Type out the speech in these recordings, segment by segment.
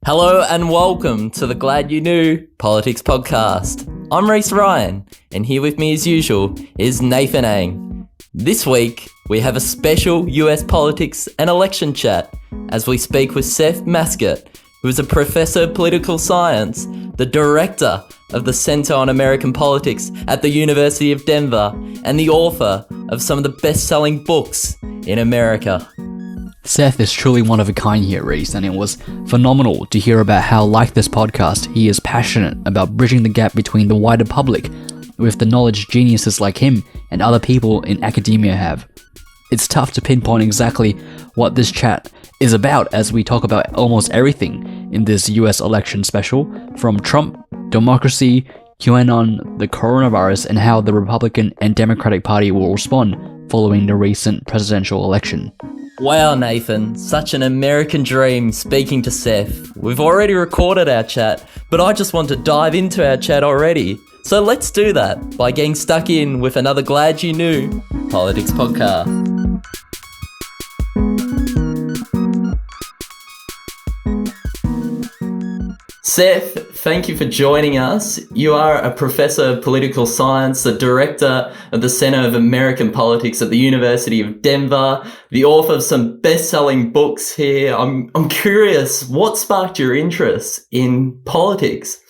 Hello and welcome to the Glad You Knew Politics Podcast. I'm Reese Ryan, and here with me as usual is Nathan Ang. This week, we have a special US politics and election chat as we speak with Seth Masket, who is a professor of political science, the director of the Center on American Politics at the University of Denver, and the author of some of the best-selling books in America. Seth is truly one of a kind here, Reese, and it was phenomenal to hear about how, like this podcast, he is passionate about bridging the gap between the wider public with the knowledge geniuses like him and other people in academia have. It's tough to pinpoint exactly what this chat is about as we talk about almost everything in this US election special, from Trump, democracy, QAnon, the coronavirus, and how the Republican and Democratic Party will respond following the recent presidential election. Wow, Nathan, such an American dream speaking to Seth. We've already recorded our chat, but I just want to dive into our chat already. So let's do that by getting stuck in with another Glad You Knew Politics Podcast. Seth, thank you for joining us. You are a professor of political science, the director of the Center of American Politics at the University of Denver, the author of some best-selling books here. I'm curious, what sparked your interest in politics?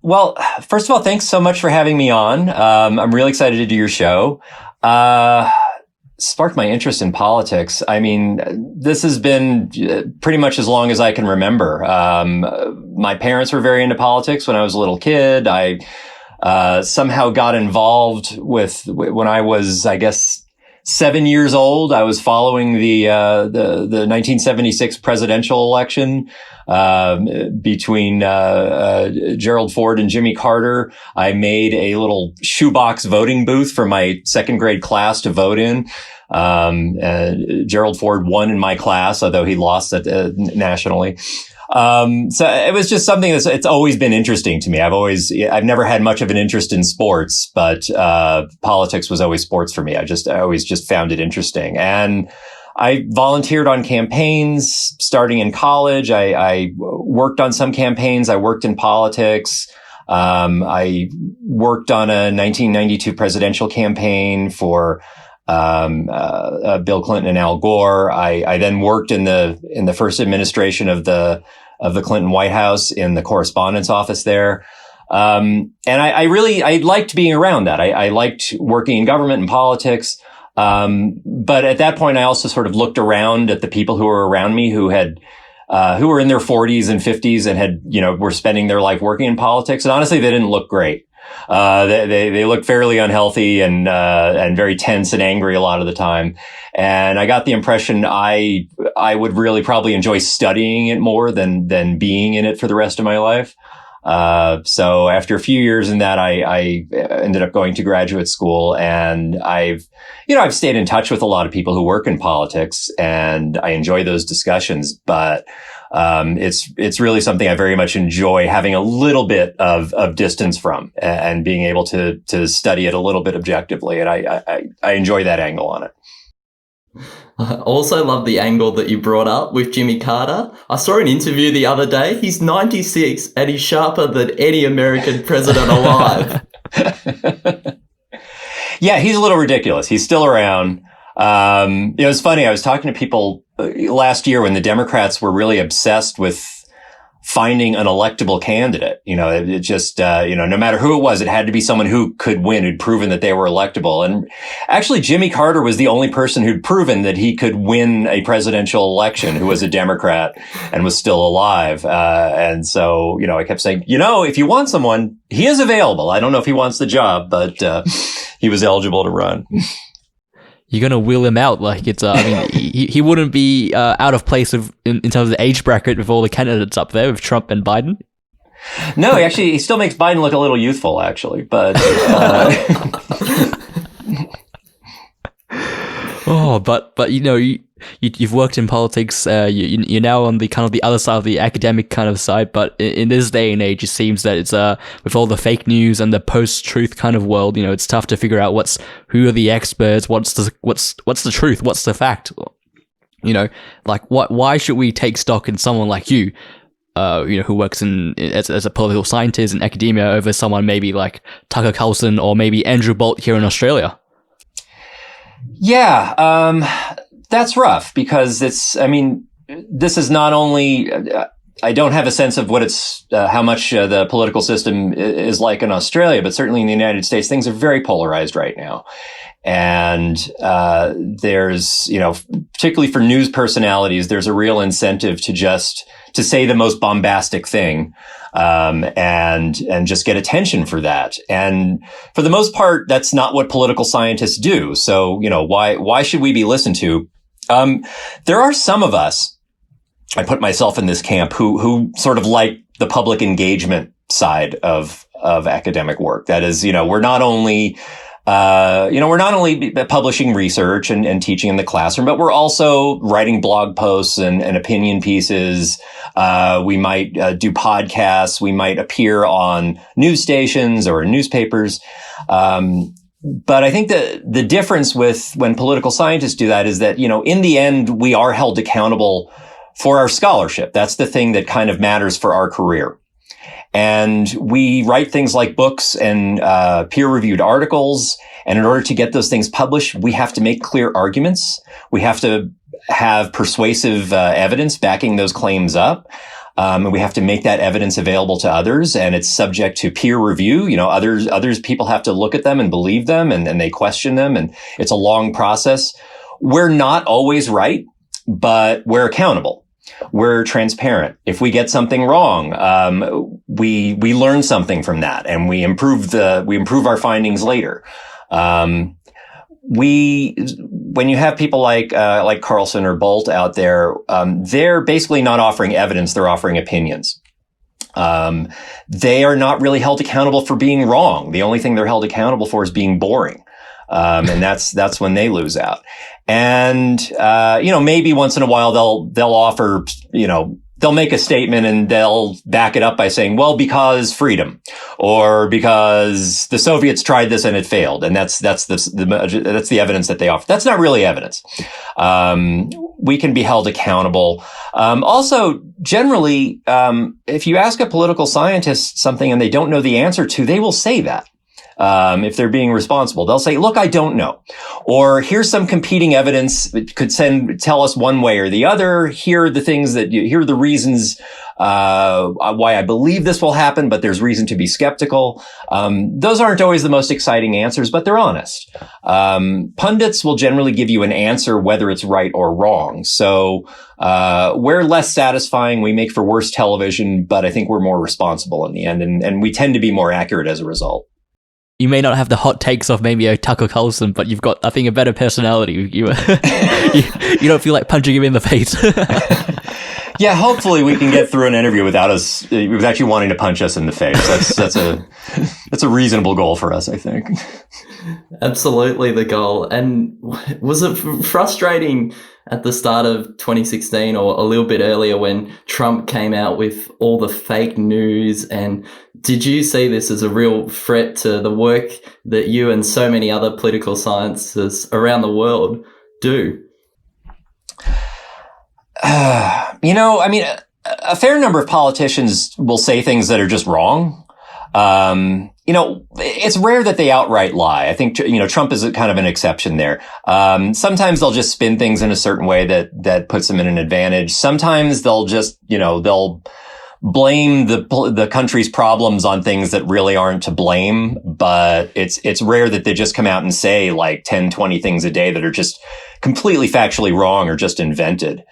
Well, first of all, thanks so much for having me on. I'm really excited to do your show. Sparked my interest in politics. I mean, this has been pretty much as long as I can remember. My parents were very into politics when I was a little kid. I somehow got involved with when I was, I guess, 7 years old. I was following the 1976 presidential election between Gerald Ford and Jimmy Carter. I made a little shoebox voting booth for my second grade class to vote in. Gerald Ford won in my class, although he lost nationally. So it was just something it's always been interesting to me. I've never had much of an interest in sports, but politics was always sports for me. I always just found it interesting. And I volunteered on campaigns starting in college. I worked on some campaigns. I worked in politics. I worked on a 1992 presidential campaign for Bill Clinton and Al Gore. I then worked in the first administration of the Clinton White House in the correspondence office there. And I liked being around that. I liked working in government and politics. But at that point, I also sort of looked around at the people who were around me who were in their 40s and 50s and were spending their life working in politics. And honestly, they didn't look great. They looked fairly unhealthy and very tense and angry a lot of the time. And I got the impression I would really probably enjoy studying it more than being in it for the rest of my life. So after a few years in that, I ended up going to graduate school, and I've stayed in touch with a lot of people who work in politics, and I enjoy those discussions, but it's really something I very much enjoy having a little bit of distance from and being able to study it a little bit objectively. And I enjoy that angle on it. I also love the angle that you brought up with Jimmy Carter. I saw an interview the other day. He's 96 and he's sharper than any American president alive. Yeah, he's a little ridiculous. He's still around. It was funny. I was talking to people last year when the Democrats were really obsessed with finding an electable candidate. It just, no matter who it was, it had to be someone who could win, who'd proven that they were electable. And actually, Jimmy Carter was the only person who'd proven that he could win a presidential election, who was a Democrat and was still alive. And so, I kept saying, if you want someone, he is available. I don't know if he wants the job, but, he was eligible to run. You're going to wheel him out like it's, he wouldn't be out of place in terms of the age bracket with all the candidates up there with Trump and Biden. No, he still makes Biden look a little youthful, actually, but... You've worked in politics. You're now on the kind of the other side of the academic kind of side. But in this day and age, it seems that it's with all the fake news and the post-truth kind of world, it's tough to figure out who are the experts, what's the truth, what's the fact. Why should we take stock in someone like you? who works as a political scientist in academia over someone maybe like Tucker Carlson or maybe Andrew Bolt here in Australia? Yeah, that's rough because this is not only, I don't have a sense of what how much the political system is like in Australia, but certainly in the United States, things are very polarized right now. And, there's, particularly for news personalities, there's a real incentive to say the most bombastic thing, and just get attention for that. And for the most part, that's not what political scientists do. So, why should we be listened to? There are some of us, I put myself in this camp, who sort of like the public engagement side of academic work. That is, we're not only publishing research and teaching in the classroom, but we're also writing blog posts and opinion pieces. We might do podcasts. We might appear on news stations or in newspapers. But I think that the difference with when political scientists do that is that, in the end, we are held accountable for our scholarship. That's the thing that kind of matters for our career. And we write things like books and peer-reviewed articles. And in order to get those things published, we have to make clear arguments. We have to have persuasive evidence backing those claims up. And we have to make that evidence available to others. And it's subject to peer review. Others people have to look at them and believe them, and they question them. And it's a long process. We're not always right, but we're accountable. We're transparent. If we get something wrong, we learn something from that, and we improve our findings later. When you have people like Carlson or Bolt out there, they're basically not offering evidence; they're offering opinions. They are not really held accountable for being wrong. The only thing they're held accountable for is being boring. And that's when they lose out. And, maybe once in a while they'll offer, they'll make a statement and they'll back it up by saying, well, because freedom, or because the Soviets tried this and it failed. And that's the evidence that they offer. That's not really evidence. We can be held accountable. Also, generally, if you ask a political scientist something and they don't know the answer to, they will say that. If they're being responsible, they'll say, look, I don't know. Or here's some competing evidence that could tell us one way or the other. Here are the reasons, why I believe this will happen, but there's reason to be skeptical. Those aren't always the most exciting answers, but they're honest. Pundits will generally give you an answer, whether it's right or wrong. So, we're less satisfying. We make for worse television, but I think we're more responsible in the end. And we tend to be more accurate as a result. You may not have the hot takes of maybe a Tucker Carlson, but you've got, I think, a better personality. You don't feel like punching him in the face. Yeah, hopefully we can get through an interview without actually wanting to punch us in the face. That's a reasonable goal for us, I think. Absolutely the goal. And was it frustrating at the start of 2016 or a little bit earlier when Trump came out with all the fake news? And did you see this as a real threat to the work that you and so many other political scientists around the world do? A fair number of politicians will say things that are just wrong. It's rare that they outright lie. I think, Trump is kind of an exception there. Sometimes they'll just spin things in a certain way that puts them in an advantage. Sometimes they'll just, they'll blame the country's problems on things that really aren't to blame. But it's rare that they just come out and say like 10, 20 things a day that are just completely factually wrong or just invented.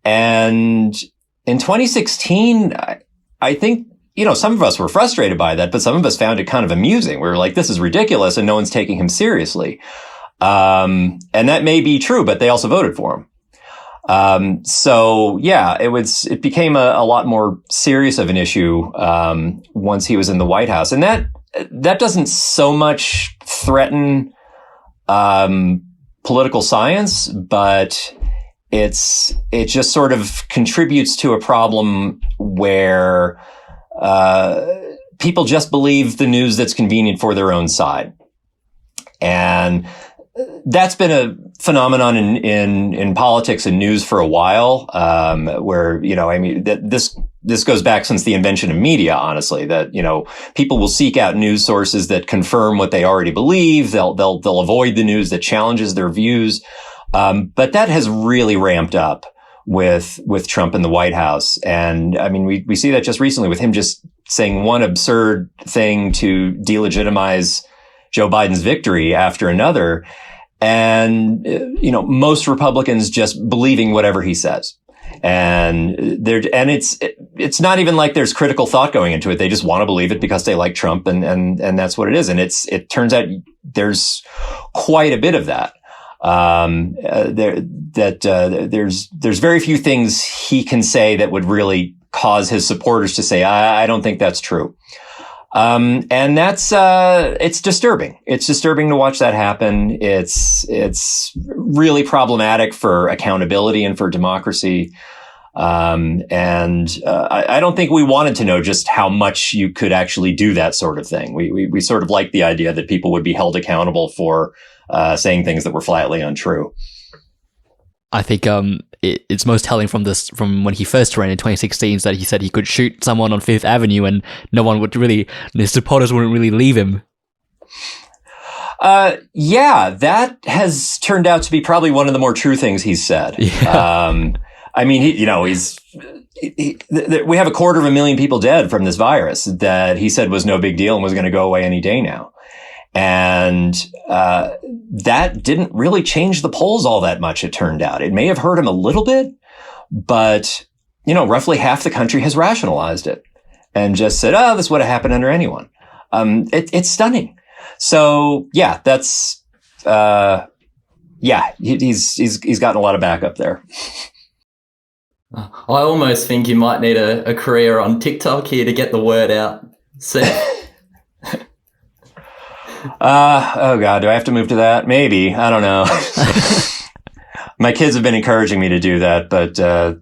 And in 2016, I think, some of us were frustrated by that, but some of us found it kind of amusing. We were like, this is ridiculous and no one's taking him seriously. And that may be true, but they also voted for him. So yeah, it became a lot more serious of an issue, once he was in the White House. And that doesn't so much threaten, political science, but it just sort of contributes to a problem where, people just believe the news that's convenient for their own side. And that's been a phenomenon in politics and news for a while, where, this this goes back since the invention of media, honestly, that, people will seek out news sources that confirm what they already believe. They'll avoid the news that challenges their views. But that has really ramped up with Trump in the White House. And I mean, we see that just recently with him just saying one absurd thing to delegitimize Joe Biden's victory after another. And, most Republicans just believing whatever he says. And it's not even like there's critical thought going into it. They just want to believe it because they like Trump, and that's what it is. And it turns out there's quite a bit of that. There's very few things he can say that would really cause his supporters to say, I don't think that's true. And that's, it's disturbing. It's disturbing to watch that happen. It's really problematic for accountability and for democracy. I don't think we wanted to know just how much you could actually do that sort of thing. We sort of liked the idea that people would be held accountable for, saying things that were flatly untrue. I think it's most telling from when he first ran in 2016 that he said he could shoot someone on Fifth Avenue and his supporters wouldn't really leave him. Yeah, that has turned out to be probably one of the more true things he's said. Yeah. I mean, we have 250,000 people dead from this virus that he said was no big deal and was going to go away any day now. And that didn't really change the polls all that much, it turned out. It may have hurt him a little bit, but, roughly half the country has rationalized it and just said, oh, this would have happened under anyone. It's stunning. So, yeah, that's, he's gotten a lot of backup there. I almost think you might need a career on TikTok here to get the word out. Seth. Oh God, do I have to move to that? Maybe. I don't know. My kids have been encouraging me to do that, but I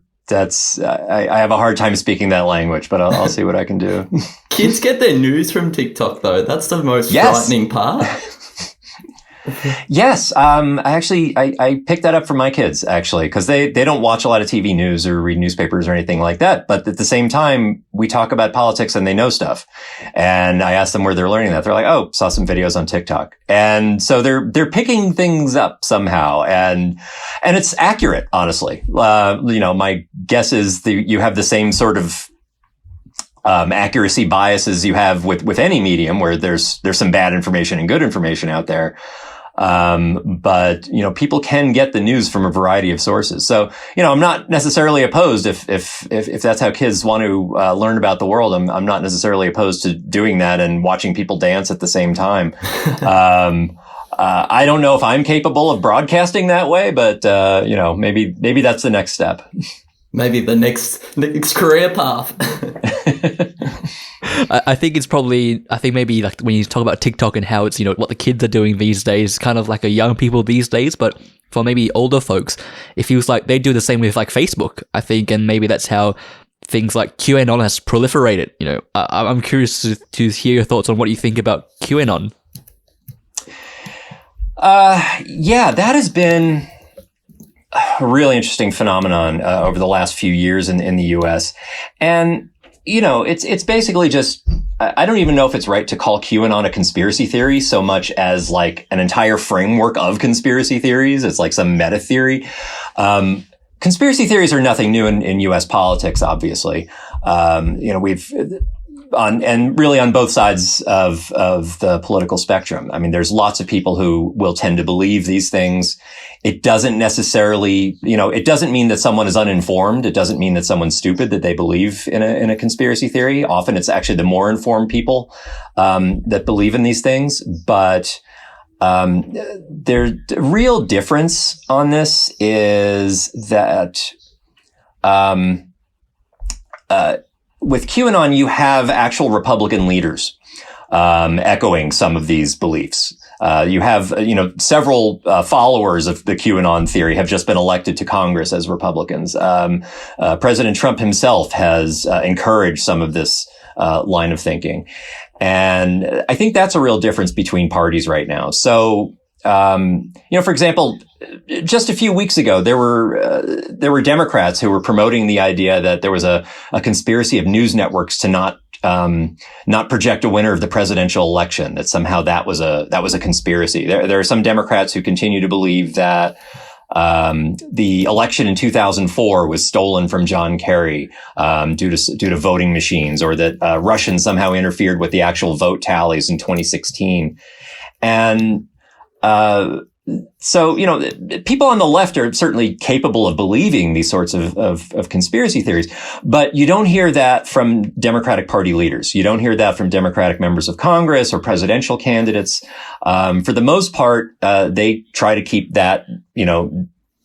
have a hard time speaking that language, but I'll see what I can do. Kids get their news from TikTok though. That's the most frightening part. Yes. I picked that up from my kids actually, because they don't watch a lot of TV news or read newspapers or anything like that. But at the same time, we talk about politics and they know stuff. And I asked them where they're learning that. They're like, oh, saw some videos on TikTok. And so they're picking things up somehow. And it's accurate, honestly. My guess is you have the same sort of accuracy biases you have with any medium where there's some bad information and good information out there. But people can get the news from a variety of sources. So, I'm not necessarily opposed if that's how kids want to learn about the world. I'm not necessarily opposed to doing that and watching people dance at the same time. I don't know if I'm capable of broadcasting that way, but maybe that's the next step. Maybe the next career path. I think maybe like when you talk about TikTok and how it's, what the kids are doing these days, kind of like a young people these days, but for maybe older folks, it feels like they do the same with like Facebook, I think, and maybe that's how things like QAnon has proliferated. I'm curious to hear your thoughts on what you think about QAnon. That has been a really interesting phenomenon over the last few years in the U.S. And, it's basically just, I don't even know if it's right to call QAnon a conspiracy theory so much as like an entire framework of conspiracy theories. It's like some meta theory. Conspiracy theories are nothing new in U.S. politics, obviously. We've really on both sides of the political spectrum. I mean, there's lots of people who will tend to believe these things. It doesn't necessarily, it doesn't mean that someone is uninformed. It doesn't mean that someone's stupid that they believe in a conspiracy theory. Often it's actually the more informed people, that believe in these things. But, the real difference on this is that, with QAnon, you have actual Republican leaders echoing some of these beliefs. You have, several followers of the QAnon theory have just been elected to Congress as Republicans. President Trump himself has encouraged some of this line of thinking. And I think that's a real difference between parties right now. So For example, just a few weeks ago, there were Democrats who were promoting the idea that there was a conspiracy of news networks to not project a winner of the presidential election, that somehow that was a conspiracy. There are some Democrats who continue to believe that the election in 2004 was stolen from John Kerry due to voting machines, or that Russians somehow interfered with the actual vote tallies in 2016. And so, people on the left are certainly capable of believing these sorts of conspiracy theories, but you don't hear that from Democratic Party leaders. You don't hear that from Democratic members of Congress or presidential candidates. For the most part, they try to keep that,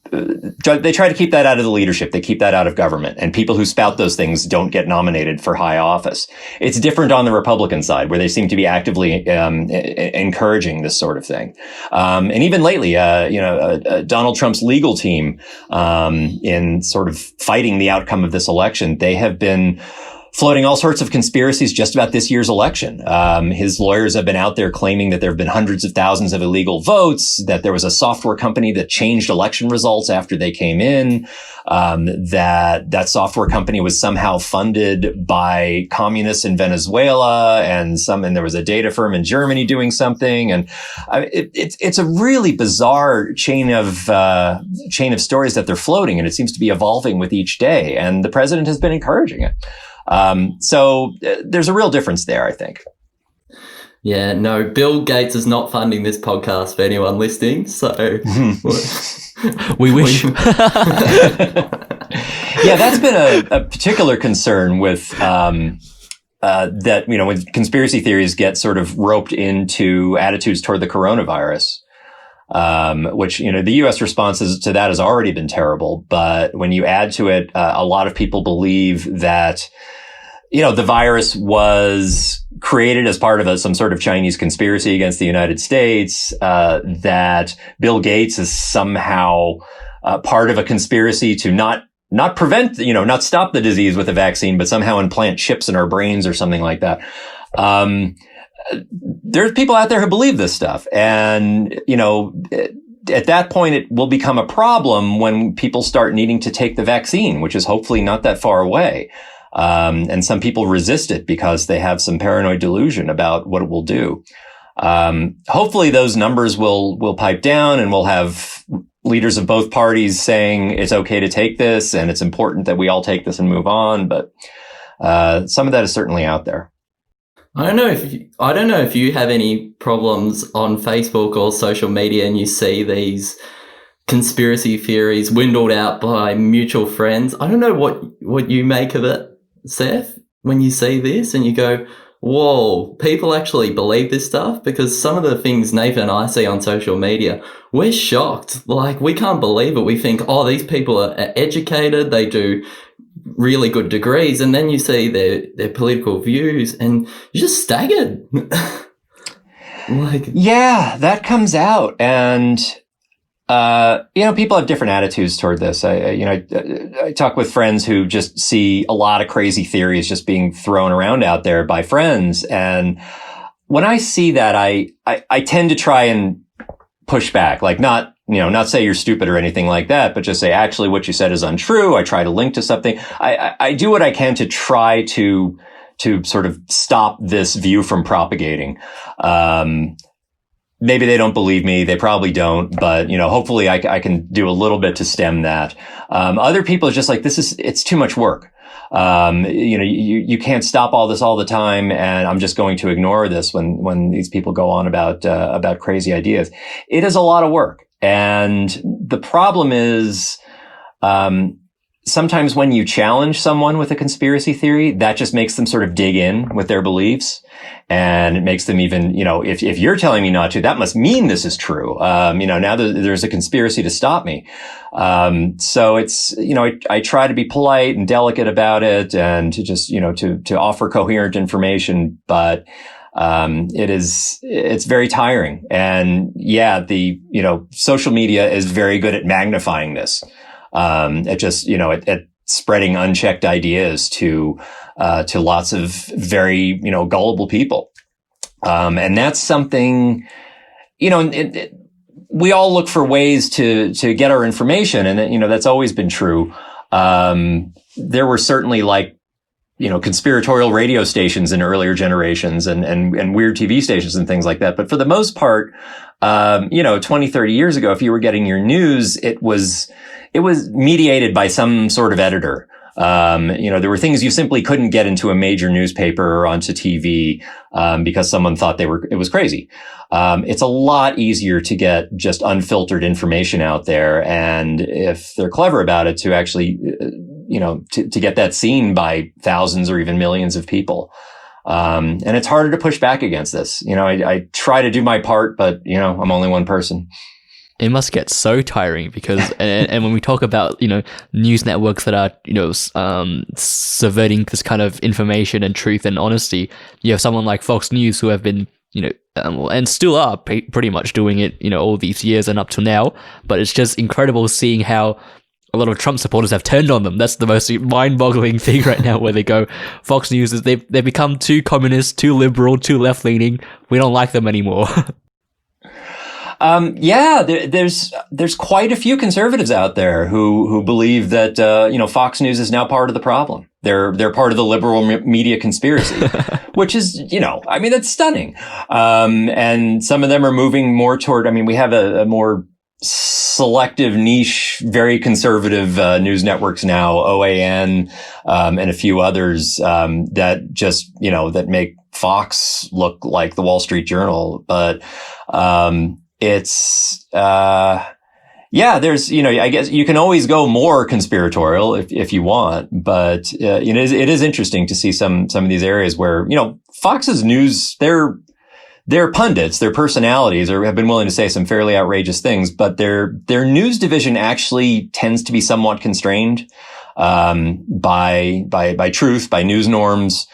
they try to keep that out of the leadership. They keep that out of government. And people who spout those things don't get nominated for high office. It's different on the Republican side, where they seem to be actively encouraging this sort of thing. And even lately, Donald Trump's legal team, in sort of fighting the outcome of this election, they have been floating all sorts of conspiracies just about this year's election. His lawyers have been out there claiming that there have been hundreds of thousands of illegal votes, that there was a software company that changed election results after they came in, that software company was somehow funded by communists in Venezuela, and there was a data firm in Germany doing something. And it's a really bizarre chain of stories that they're floating, and it seems to be evolving with each day. And the president has been encouraging it. So there's a real difference there, I think. Yeah, no, Bill Gates is not funding this podcast for anyone listening. So we wish. Yeah, that's been a particular concern with, that, when conspiracy theories get sort of roped into attitudes toward the coronavirus. Which, the U.S. responses to that has already been terrible. But when you add to it, a lot of people believe that, the virus was created as part of some sort of Chinese conspiracy against the United States, that Bill Gates is somehow part of a conspiracy to not prevent, not stop the disease with a vaccine, but somehow implant chips in our brains or something like that. There's people out there who believe this stuff. And, at that point, it will become a problem when people start needing to take the vaccine, which is hopefully not that far away. And some people resist it because they have some paranoid delusion about what it will do. Hopefully those numbers will pipe down, and we'll have leaders of both parties saying it's okay to take this and it's important that we all take this and move on. But, some of that is certainly out there. I don't know if you have any problems on Facebook or social media and you see these conspiracy theories windled out by mutual friends. I don't know what you make of it, Seth, when you see this and you go, whoa, people actually believe this stuff? Because some of the things Nathan and I see on social media, we're shocked. Like, we can't believe it. We think, oh, these people are educated. They do really good degrees, and then you see their political views and you're just staggered. Yeah, that comes out. And, people have different attitudes toward this. I talk with friends who just see a lot of crazy theories just being thrown around out there by friends. And when I see that, I tend to try and push back, like not say you're stupid or anything like that, but just say, actually, what you said is untrue. I try to link to something. I do what I can to try to sort of stop this view from propagating. Maybe they don't believe me. They probably don't, but, hopefully I can do a little bit to stem that. Other people are just like, it's too much work. You can't stop all this all the time, and I'm just going to ignore this when these people go on about crazy ideas. It is a lot of work. And the problem is, sometimes when you challenge someone with a conspiracy theory, that just makes them sort of dig in with their beliefs. And it makes them even, if you're telling me not to, that must mean this is true. Now there's a conspiracy to stop me. So it's, I try to be polite and delicate about it, and to just, to offer coherent information, but it's very tiring. And yeah, social media is very good at magnifying this. At just, at spreading unchecked ideas to lots of very, gullible people. And that's something, we all look for ways to get our information, and you know that's always been true. There were certainly conspiratorial radio stations in earlier generations and weird TV stations and things like that. But for the most part, 20, 30 years ago, if you were getting your news, it was mediated by some sort of editor. There were things you simply couldn't get into a major newspaper or onto TV, because someone thought it was crazy. It's a lot easier to get just unfiltered information out there. And if they're clever about it, to actually, to get that seen by thousands or even millions of people. And it's harder to push back against this. I try to do my part, but, I'm only one person. It must get so tiring because, and when we talk about, news networks that are, subverting this kind of information and truth and honesty, you have someone like Fox News who have been, and still are pretty much doing it, all these years and up to now. But it's just incredible seeing how a lot of Trump supporters have turned on them. That's the most mind-boggling thing right now, where they go, Fox News is they've become too communist, too liberal, too left-leaning. We don't like them anymore. There's quite a few conservatives out there who believe that, Fox News is now part of the problem. They're part of the liberal media conspiracy, which is, that's stunning. And some of them are moving more toward, we have a more selective niche, very conservative, news networks now, OAN, and a few others, that just, that make Fox look like the Wall Street Journal. But, there's, I guess you can always go more conspiratorial if you want, but, it is interesting to see some of these areas where, Fox's news, their pundits, their personalities have been willing to say some fairly outrageous things, but their news division actually tends to be somewhat constrained, by truth, by news norms.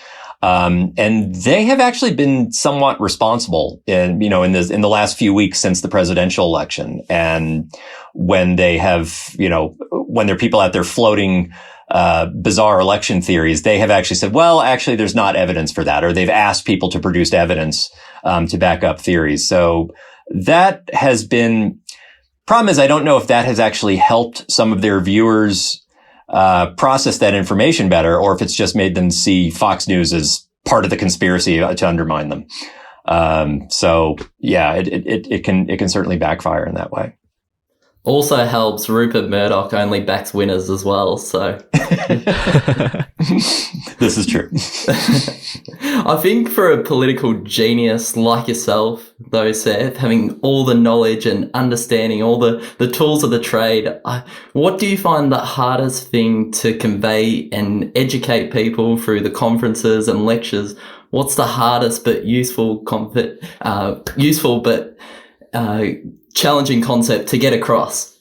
And they have actually been somewhat responsible in the last few weeks since the presidential election. And when they have, when there are people out there floating, bizarre election theories, they have actually said, well, actually, there's not evidence for that, or they've asked people to produce evidence, to back up theories. So that has been, problem is, I don't know if that has actually helped some of their viewers, process that information better, or if it's just made them see Fox News as part of the conspiracy to undermine them. It can certainly backfire in that way. Also helps Rupert Murdoch only backs winners as well, so. This is true. I think for a political genius like yourself, though, Seth, having all the knowledge and understanding, all the tools of the trade, what do you find the hardest thing to convey and educate people through the conferences and lectures? What's the hardest but useful but challenging concept to get across?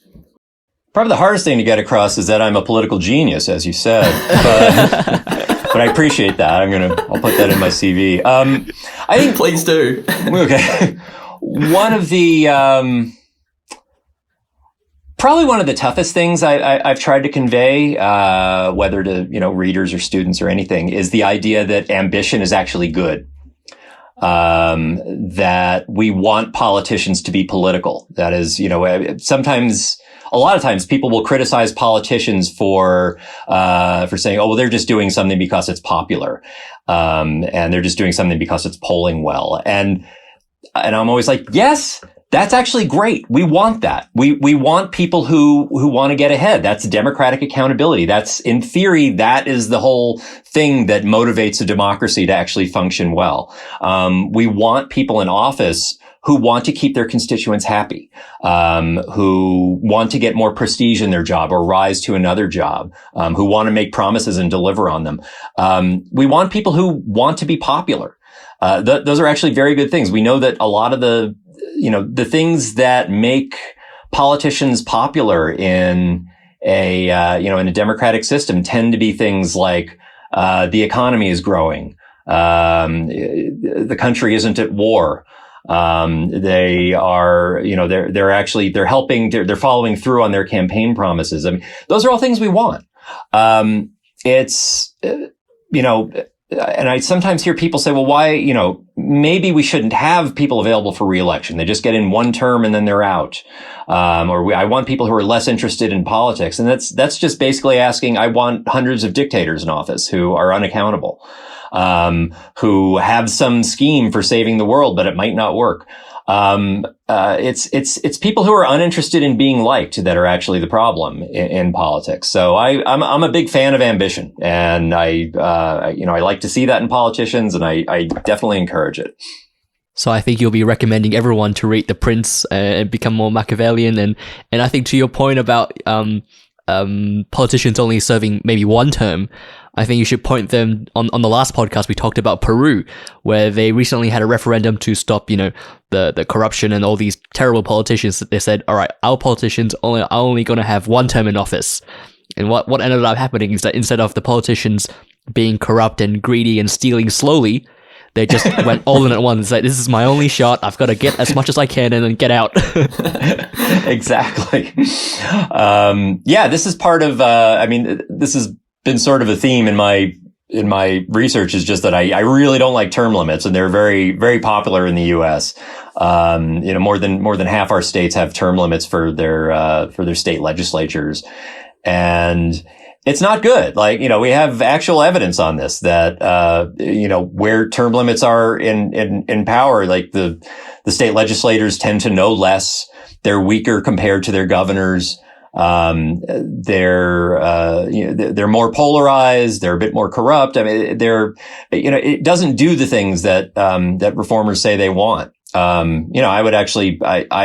Probably the hardest thing to get across is that I'm a political genius, as you said, but I appreciate that. I'll put that in my CV. I think please do. Okay. One of the, probably one of the toughest things I've tried to convey, whether to, readers or students or anything, is the idea that ambition is actually good. That we want politicians to be political. That is, a lot of times people will criticize politicians for saying, oh, well, they're just doing something because it's popular. And they're just doing something because it's polling well. And I'm always like, yes, that's actually great. We want that. We want people who want to get ahead. That's democratic accountability. That's, in theory, that is the whole thing that motivates a democracy to actually function well. We want people in office who want to keep their constituents happy, who want to get more prestige in their job or rise to another job, who want to make promises and deliver on them. We want people who want to be popular. Those are actually very good things. We know that a lot of the things that make politicians popular in a democratic system tend to be things like, the economy is growing. The country isn't at war. They are, they're following through on their campaign promises. I mean, those are all things we want. and I sometimes hear people say, well, why, maybe we shouldn't have people available for reelection. They just get in one term and then they're out. I want people who are less interested in politics. And that's just basically asking, I want hundreds of dictators in office who are unaccountable, who have some scheme for saving the world, but it might not work. It's people who are uninterested in being liked that are actually the problem in politics. So I'm a big fan of ambition, and I like to see that in politicians, and I definitely encourage it. So I think you'll be recommending everyone to read The Prince and become more Machiavellian. And I think to your point about politicians only serving maybe one term, I think you should point them on the last podcast we talked about Peru, where they recently had a referendum to stop, the corruption and all these terrible politicians. They said, all right, our politicians are only going to have one term in office. And what ended up happening is that instead of the politicians being corrupt and greedy and stealing slowly, they just went all in at once. Like, this is my only shot. I've got to get as much as I can and then get out. Exactly. This is part of, this has been sort of a theme in my research, is just that I really don't like term limits, and they're very, very popular in the U.S. More than half our states have term limits for their state legislatures. And it's not good. We have actual evidence on this that, where term limits are in power, like the state legislators tend to know less. They're weaker compared to their governors. They're more polarized. They're a bit more corrupt. I mean, it doesn't do the things that reformers say they want. I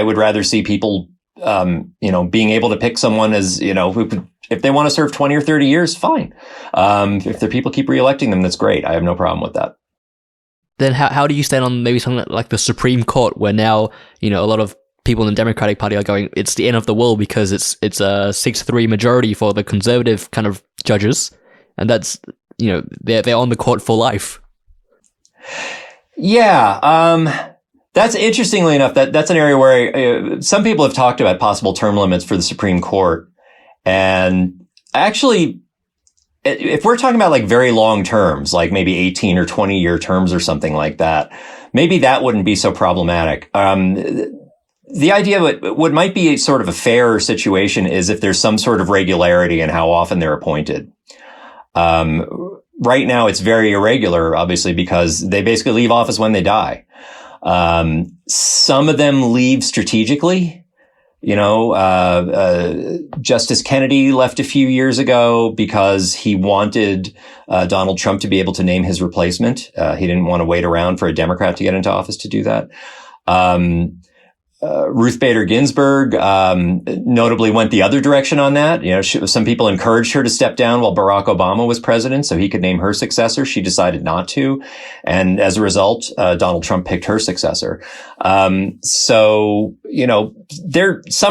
would rather see people, being able to pick someone as, who could, if they want to serve 20 or 30 years, fine. If the people keep reelecting them, that's great. I have no problem with that. Then how do you stand on maybe something like the Supreme Court, where now, a lot of people in the Democratic Party are going, it's the end of the world because it's a 6-3 majority for the conservative kind of judges, and that's, they're on the court for life. Yeah, that's interestingly enough, that's an area where some people have talked about possible term limits for the Supreme Court. And actually, if we're talking about very long terms, like maybe 18 or 20 year terms or something like that, maybe that wouldn't be so problematic. The idea what might be sort of a fair situation is if there's some sort of regularity in how often they're appointed. Right now, it's very irregular, obviously, because they basically leave office when they die. Some of them leave strategically. Justice Kennedy left a few years ago because he wanted Donald Trump to be able to name his replacement. He didn't want to wait around for a Democrat to get into office to do that. Ruth Bader Ginsburg notably went the other direction on that. Some people encouraged her to step down while Barack Obama was president so he could name her successor. She decided not to. And as a result, Donald Trump picked her successor. Some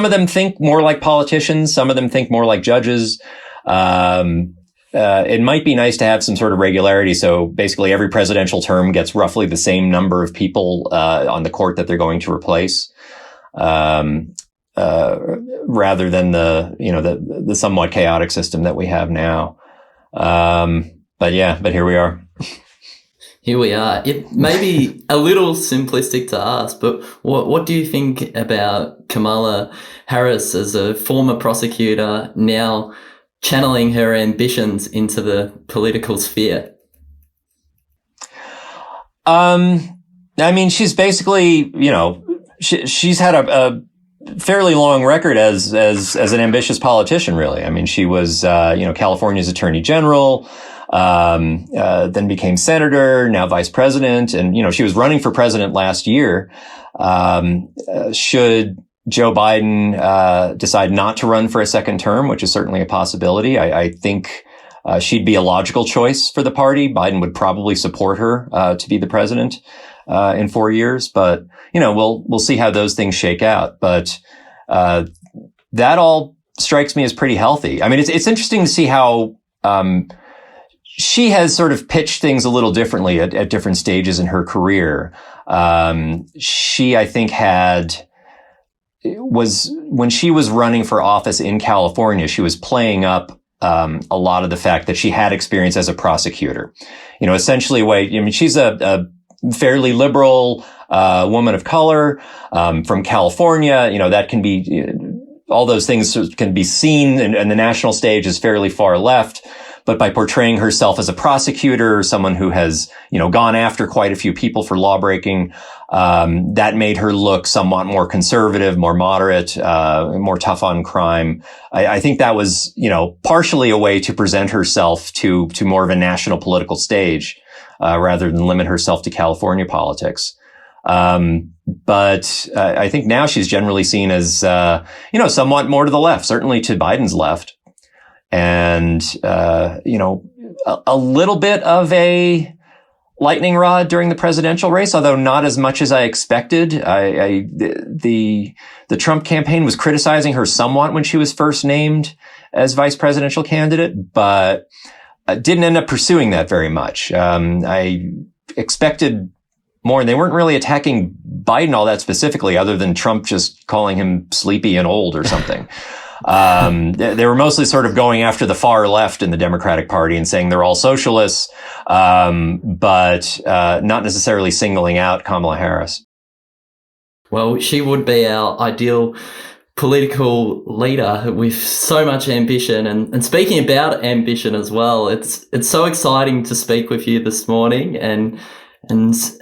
of them think more like politicians. Some of them think more like judges. It might be nice to have some sort of regularity. So basically every presidential term gets roughly the same number of people on the court that they're going to replace. Rather than the somewhat chaotic system that we have now. But here we are. Here we are. It may be a little simplistic to ask, but what do you think about Kamala Harris as a former prosecutor, now channeling her ambitions into the political sphere? She's basically, she's had a fairly long record as an ambitious politician, really. She was, California's attorney general, then became senator, now vice president. And, she was running for president last year. Should Joe Biden, decide not to run for a second term, which is certainly a possibility, I think, she'd be a logical choice for the party. Biden would probably support her, to be the president, in 4 years, but, we'll see how those things shake out. But, that all strikes me as pretty healthy. It's interesting to see how, she has sort of pitched things a little differently at different stages in her career. She, I think, when she was running for office in California, she was playing up a lot of the fact that she had experience as a prosecutor. Essentially, she's a fairly liberal woman of color from California. That can be all those things can be seen in the national stage as fairly far left. But by portraying herself as a prosecutor, someone who has, gone after quite a few people for lawbreaking, that made her look somewhat more conservative, more moderate, more tough on crime. I think that was, partially a way to present herself to more of a national political stage, rather than limit herself to California politics. But I think now she's generally seen as, somewhat more to the left, certainly to Biden's left. And, a little bit of a lightning rod during the presidential race, although not as much as I expected. The Trump campaign was criticizing her somewhat when she was first named as vice presidential candidate, but didn't end up pursuing that very much. I expected more, and they weren't really attacking Biden all that specifically, other than Trump just calling him sleepy and old or something. They were mostly sort of going after the far left in the Democratic Party and saying they're all socialists, but not necessarily singling out Kamala Harris. Well, she would be our ideal political leader with so much ambition. And speaking about ambition as well, it's so exciting to speak with you this morning and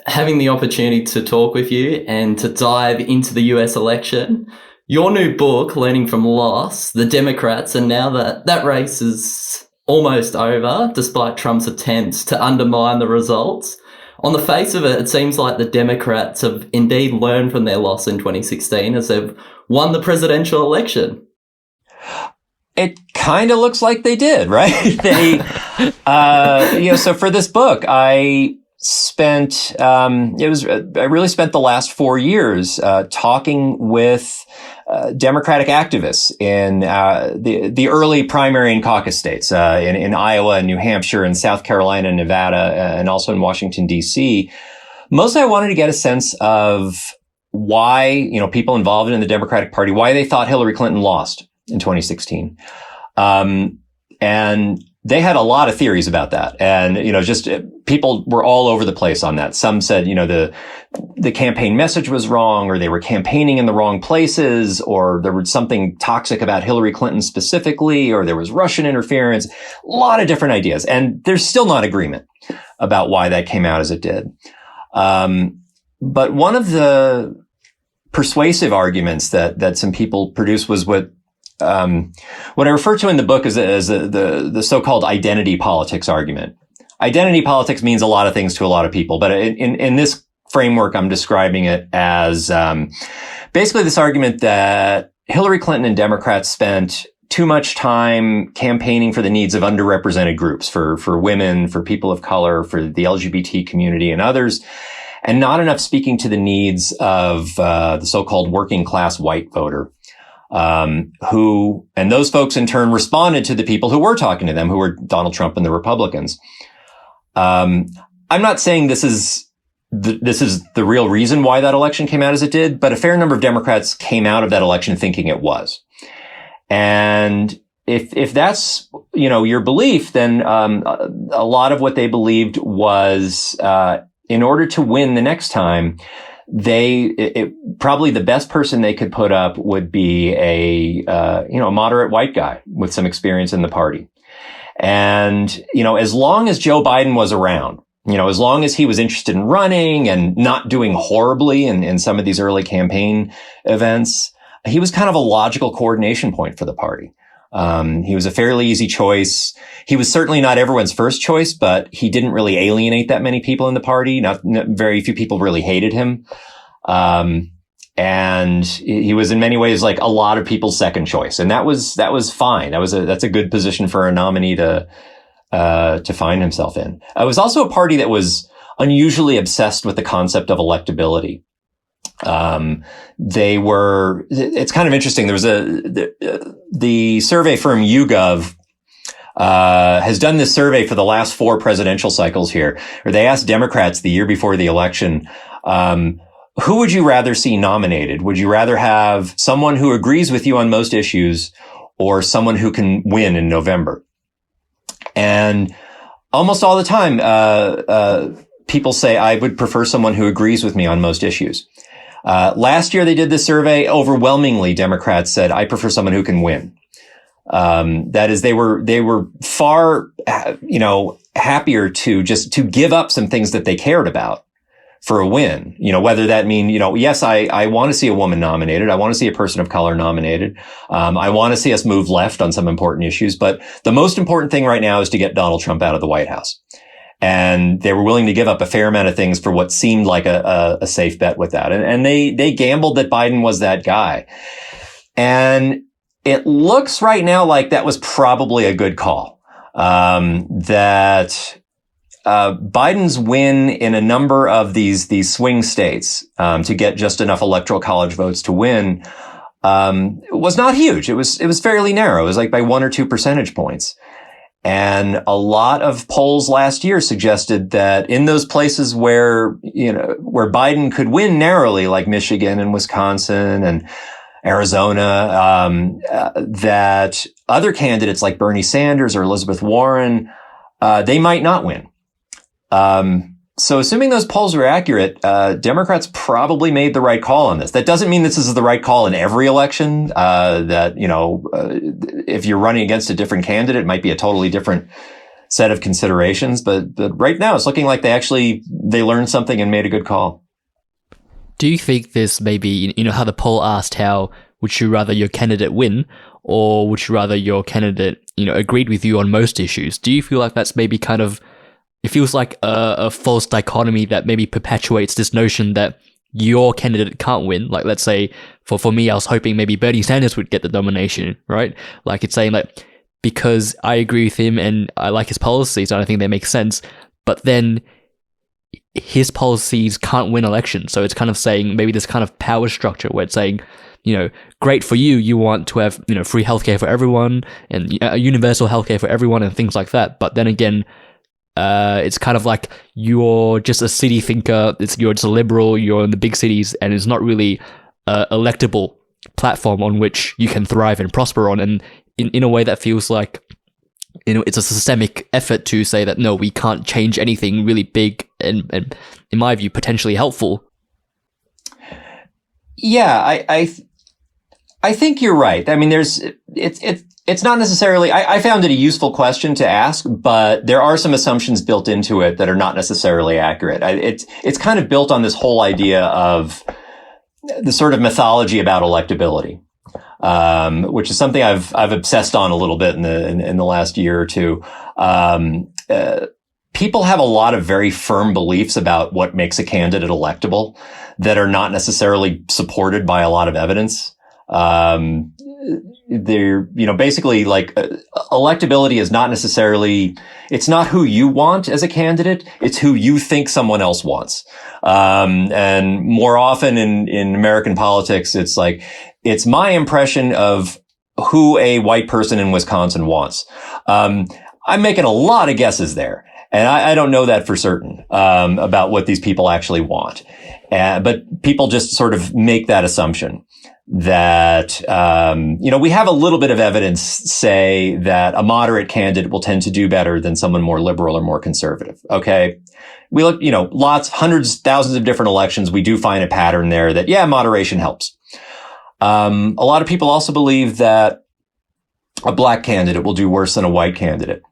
having the opportunity to talk with you and to dive into the US election. Your new book, Learning from Loss, the Democrats, and now that race is almost over, despite Trump's attempts to undermine the results. On the face of it, it seems like the Democrats have indeed learned from their loss in 2016 as they've won the presidential election. It kind of looks like they did, right? They, so for this book, I really spent the last 4 years talking with Democratic activists in the early primary and caucus states in Iowa and New Hampshire and South Carolina and Nevada and also in Washington, D.C. Mostly I wanted to get a sense of why, people involved in the Democratic Party, why they thought Hillary Clinton lost in 2016. And they had a lot of theories about that. And, people were all over the place on that. Some said, the campaign message was wrong, or they were campaigning in the wrong places, or there was something toxic about Hillary Clinton specifically, or there was Russian interference, a lot of different ideas. And there's still not agreement about why that came out as it did. But one of the persuasive arguments that some people produced was what I refer to in the book as the so-called identity politics argument. Identity politics means a lot of things to a lot of people, but in this framework, I'm describing it as basically this argument that Hillary Clinton and Democrats spent too much time campaigning for the needs of underrepresented groups, for women, for people of color, for the LGBT community and others, and not enough speaking to the needs of the so-called working class white voter. And those folks in turn responded to the people who were talking to them, who were Donald Trump and the Republicans. I'm not saying this is the real reason why that election came out as it did, but a fair number of Democrats came out of that election thinking it was. And if that's, your belief, then, a lot of what they believed was, in order to win the next time, probably the best person they could put up would be a moderate white guy with some experience in the party. And, as long as Joe Biden was around, as long as he was interested in running and not doing horribly in some of these early campaign events, he was kind of a logical coordination point for the party. He was a fairly easy choice. He was certainly not everyone's first choice, but he didn't really alienate that many people in the party. Not very few people really hated him. And he was in many ways like a lot of people's second choice. And that was fine. That's a good position for a nominee to find himself in. It was also a party that was unusually obsessed with the concept of electability. It's kind of interesting. There was the survey firm YouGov, has done this survey for the last 4 presidential cycles here, where they asked Democrats the year before the election, who would you rather see nominated? Would you rather have someone who agrees with you on most issues or someone who can win in November? And almost all the time, people say, I would prefer someone who agrees with me on most issues. Last year they did this survey. Overwhelmingly, Democrats said, I prefer someone who can win. That is, they were far, happier to give up some things that they cared about for a win. Whether that mean, yes, I want to see a woman nominated. I want to see a person of color nominated. I want to see us move left on some important issues. But the most important thing right now is to get Donald Trump out of the White House. And they were willing to give up a fair amount of things for what seemed like a safe bet with that. And they gambled that Biden was that guy. And it looks right now like that was probably a good call. That Biden's win in a number of these swing states to get just enough electoral college votes to win was not huge. It was fairly narrow. It was like by 1 or 2 percentage points. And a lot of polls last year suggested that in those places where Biden could win narrowly, like Michigan and Wisconsin and Arizona, that other candidates like Bernie Sanders or Elizabeth Warren, they might not win. So assuming those polls are accurate, Democrats probably made the right call on this. That doesn't mean this is the right call in every election, if you're running against a different candidate, it might be a totally different set of considerations. But right now it's looking like they learned something and made a good call. Do you think this maybe, how the poll asked how would you rather your candidate win or would you rather your candidate, agreed with you on most issues? Do you feel like that's maybe kind of, it feels like a false dichotomy that maybe perpetuates this notion that your candidate can't win? Like, let's say for me, I was hoping maybe Bernie Sanders would get the nomination, right? Like, it's saying like, because I agree with him and I like his policies, I don't think they make sense, but then his policies can't win elections. So it's kind of saying maybe this kind of power structure where it's saying, great for you, you want to have, free healthcare for everyone and universal healthcare for everyone and things like that. But then again, it's kind of like you're just a city thinker, you're just a liberal, you're in the big cities, and it's not really an electable platform on which you can thrive and prosper on. And in a way that feels like, it's a systemic effort to say that, no, we can't change anything really big and in my view, potentially helpful. Yeah, I think you're right. I mean, it's not necessarily, I found it a useful question to ask, but there are some assumptions built into it that are not necessarily accurate. It's kind of built on this whole idea of the sort of mythology about electability, which is something I've obsessed on a little bit in the last year or two. People have a lot of very firm beliefs about what makes a candidate electable that are not necessarily supported by a lot of evidence. They're, basically like electability is not necessarily, it's not who you want as a candidate. It's who you think someone else wants. And more often in American politics, it's like, it's my impression of who a white person in Wisconsin wants. I'm making a lot of guesses there. And I don't know that for certain, about what these people actually want. But people just sort of make that assumption that, we have a little bit of evidence say that a moderate candidate will tend to do better than someone more liberal or more conservative. Okay. We look, hundreds, thousands of different elections. We do find a pattern there that, moderation helps. A lot of people also believe that a black candidate will do worse than a white candidate.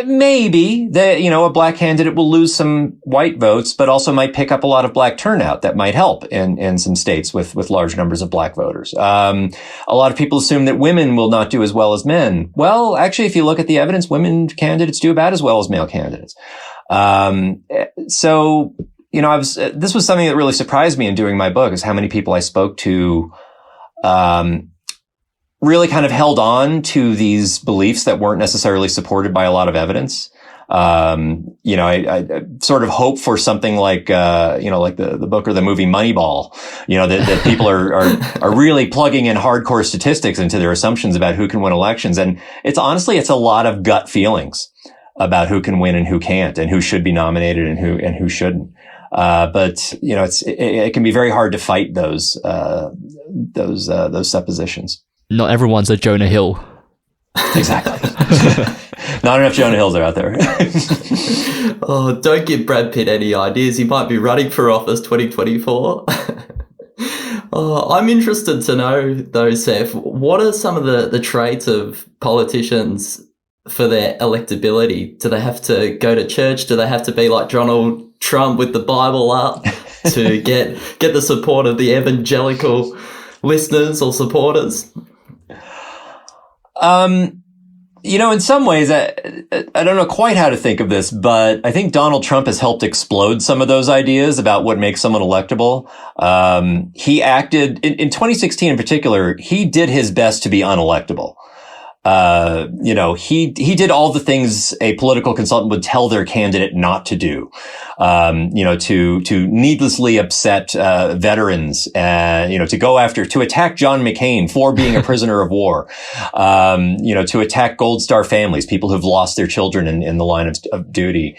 Maybe that, a black candidate will lose some white votes, but also might pick up a lot of black turnout that might help in some states with large numbers of black voters. A lot of people assume that women will not do as well as men. Well, actually, if you look at the evidence, women candidates do about as well as male candidates. So, this was something that really surprised me in doing my book, is how many people I spoke to, really kind of held on to these beliefs that weren't necessarily supported by a lot of evidence. I sort of hope for something like, like the book or the movie Moneyball, that people are really plugging in hardcore statistics into their assumptions about who can win elections. And it's a lot of gut feelings about who can win and who can't, and who should be nominated and who shouldn't. But it can be very hard to fight those suppositions. Not everyone's a Jonah Hill. Exactly. Not enough Jonah Hills are out there. Oh, don't give Brad Pitt any ideas. He might be running for office 2024. Oh, I'm interested to know, though, Seth, what are some of the traits of politicians for their electability? Do they have to go to church? Do they have to be like Donald Trump with the Bible up to get the support of the evangelical listeners or supporters? In some ways, I don't know quite how to think of this, but I think Donald Trump has helped explode some of those ideas about what makes someone electable. He acted in 2016 in particular. He did his best to be unelectable. He did all the things a political consultant would tell their candidate not to do. To needlessly upset, veterans, to attack John McCain for being a prisoner of war, to attack Gold Star families, people who've lost their children in the line of duty.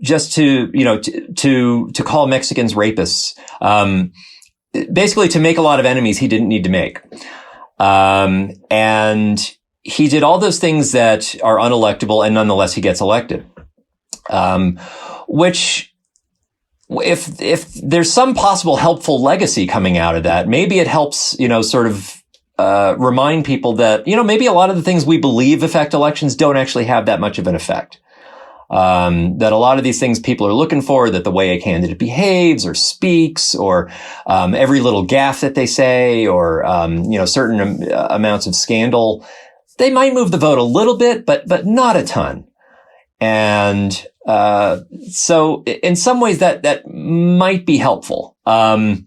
Just to call Mexicans rapists, basically to make a lot of enemies he didn't need to make. And he did all those things that are unelectable, and nonetheless he gets elected. Which, if there's some possible helpful legacy coming out of that, maybe it helps, remind people that, maybe a lot of the things we believe affect elections don't actually have that much of an effect. That a lot of these things people are looking for, that the way a candidate behaves or speaks, or every little gaffe that they say, or certain amounts of scandal, they might move the vote a little bit, but not a ton. And so in some ways that might be helpful. I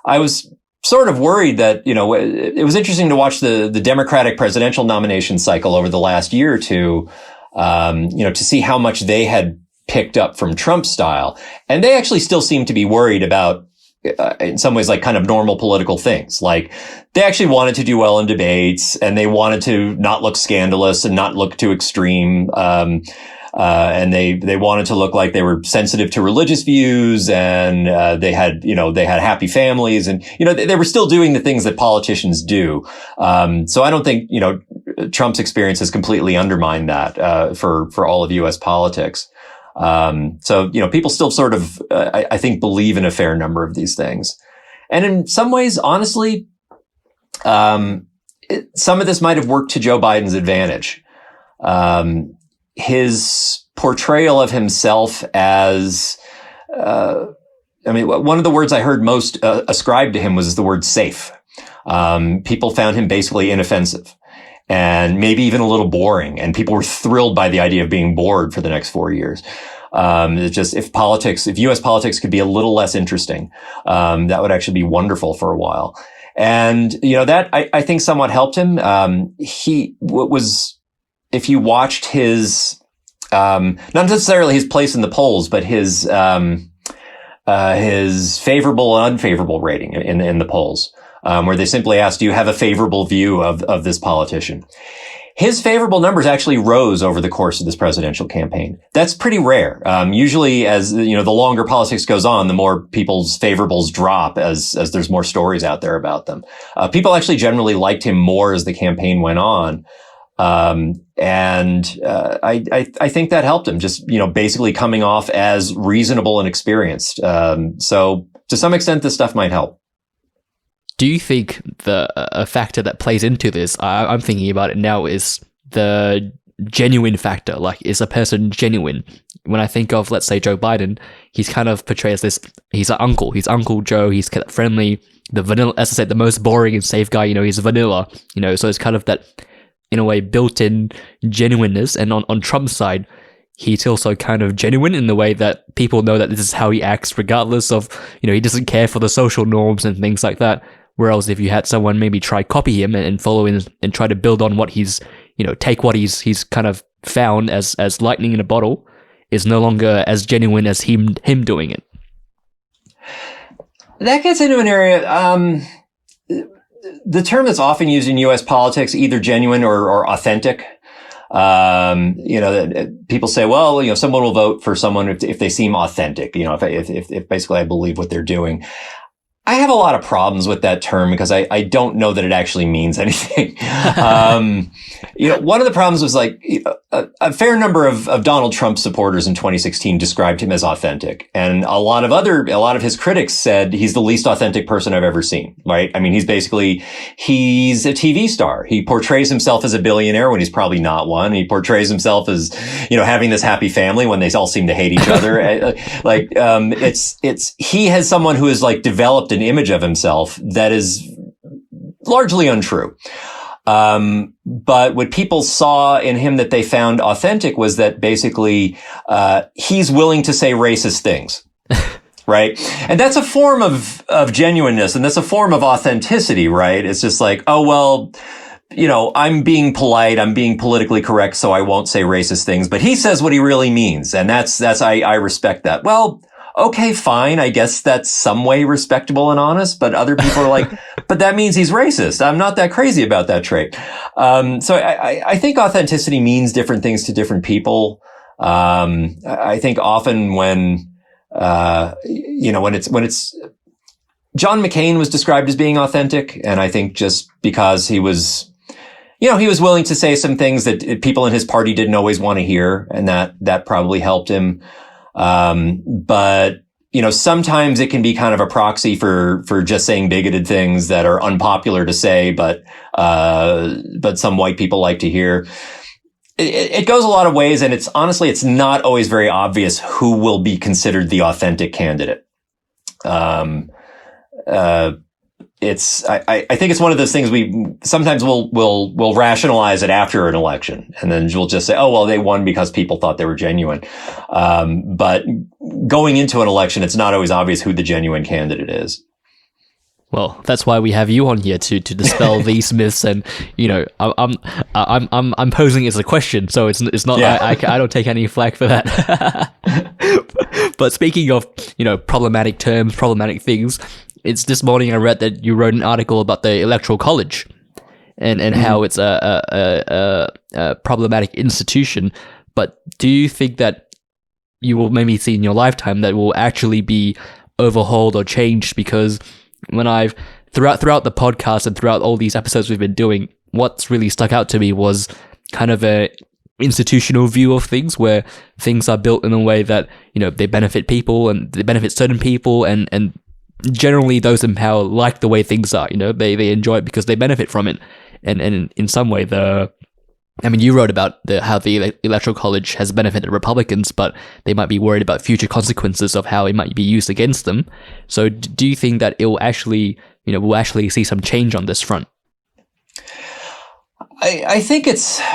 was sort of worried that, it was interesting to watch the Democratic presidential nomination cycle over the last year or two. To see how much they had picked up from Trump style. And they actually still seem to be worried about, in some ways, like kind of normal political things. Like they actually wanted to do well in debates, and they wanted to not look scandalous and not look too extreme. And they wanted to look like they were sensitive to religious views, and they had happy families, and they were still doing the things that politicians do. So I don't think Trump's experience has completely undermined that for all of U.S. politics. So people still sort of I think believe in a fair number of these things, and in some ways, honestly, some of this might have worked to Joe Biden's advantage. His portrayal of himself as, one of the words I heard most ascribed to him was the word safe. People found him basically inoffensive and maybe even a little boring. And people were thrilled by the idea of being bored for the next 4 years. It's just, if U.S. politics could be a little less interesting, that would actually be wonderful for a while. And, that I think somewhat helped him. If you watched his, not necessarily his place in the polls, but his favorable and unfavorable rating in the polls, where they simply asked, do you have a favorable view of this politician? His favorable numbers actually rose over the course of this presidential campaign. That's pretty rare. Usually as, the longer politics goes on, the more people's favorables drop as there's more stories out there about them. People actually generally liked him more as the campaign went on. I think that helped him, just, basically coming off as reasonable and experienced. So to some extent, this stuff might help. Do you think a factor that plays into this, I'm thinking about it now, is the genuine factor? Like, is a person genuine? When I think of, let's say, Joe Biden, he's kind of portrayed as this, he's an uncle. He's Uncle Joe. He's kind of friendly. The vanilla, as I said, the most boring and safe guy, he's vanilla, so it's kind of that, in a way, built-in genuineness. And on Trump's side, he's also kind of genuine in the way that people know that this is how he acts, regardless of, he doesn't care for the social norms and things like that. Whereas if you had someone maybe try copy him and follow in and try to build on what he's, take what he's kind of found as lightning in a bottle, is no longer as genuine as him doing it. That gets into an area, the term that's often used in U.S. politics, either genuine or authentic. People say, well, someone will vote for someone if they seem authentic, if basically I believe what they're doing. I have a lot of problems with that term because I don't know that it actually means anything. One of the problems was like a fair number of Donald Trump supporters in 2016 described him as authentic. And a lot of his critics said he's the least authentic person I've ever seen, right? I mean, he's a TV star. He portrays himself as a billionaire when he's probably not one. He portrays himself as, having this happy family when they all seem to hate each other. He has someone who has like developed an image of himself that is largely untrue. But what people saw in him that they found authentic was that basically, he's willing to say racist things. Right. And that's a form of genuineness, and that's a form of authenticity, right? It's just like, oh, well, I'm being polite. I'm being politically correct. So I won't say racist things, but he says what he really means. And I respect that. Well, okay, fine. I guess that's some way respectable and honest, but other people are like, but that means he's racist. I'm not that crazy about that trait. So I think authenticity means different things to different people. I think often when it's John McCain was described as being authentic. And I think just because he was willing to say some things that people in his party didn't always want to hear. And that probably helped him. But sometimes it can be kind of a proxy for just saying bigoted things that are unpopular to say, but some white people like to hear. It goes a lot of ways, and it's not always very obvious who will be considered the authentic candidate. I think it's one of those things sometimes we'll rationalize it after an election, and then we'll just say, oh, well, they won because people thought they were genuine. But going into an election, it's not always obvious who the genuine candidate is. Well, that's why we have you on here to dispel these myths, and I'm posing it as a question, so it's not. Yeah. I don't take any flack for that. But speaking of problematic terms, problematic things, it's this morning I read that you wrote an article about the Electoral College, and how it's a problematic institution. But do you think that you will maybe see in your lifetime that will actually be overhauled or changed? Because when I've throughout the podcast and throughout all these episodes we've been doing, what's really stuck out to me was kind of a institutional view of things, where things are built in a way that they benefit people and they benefit certain people, and generally those in power like the way things are. They enjoy it because they benefit from it, and in some way you wrote about how the Electoral College has benefited Republicans, but they might be worried about future consequences of how it might be used against them. So do you think that it will actually, we'll actually see some change on this front? I think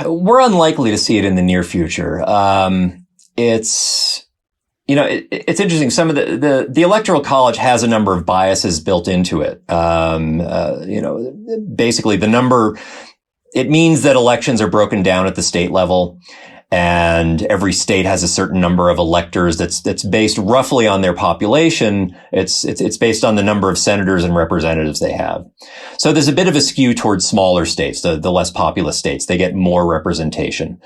we're unlikely to see it in the near future. It's interesting. Some of the Electoral College has a number of biases built into it. Basically it means that elections are broken down at the state level, and every state has a certain number of electors that's based roughly on their population. It's based on the number of senators and representatives they have. So there's a bit of a skew towards smaller states, the less populous states. They get more representation.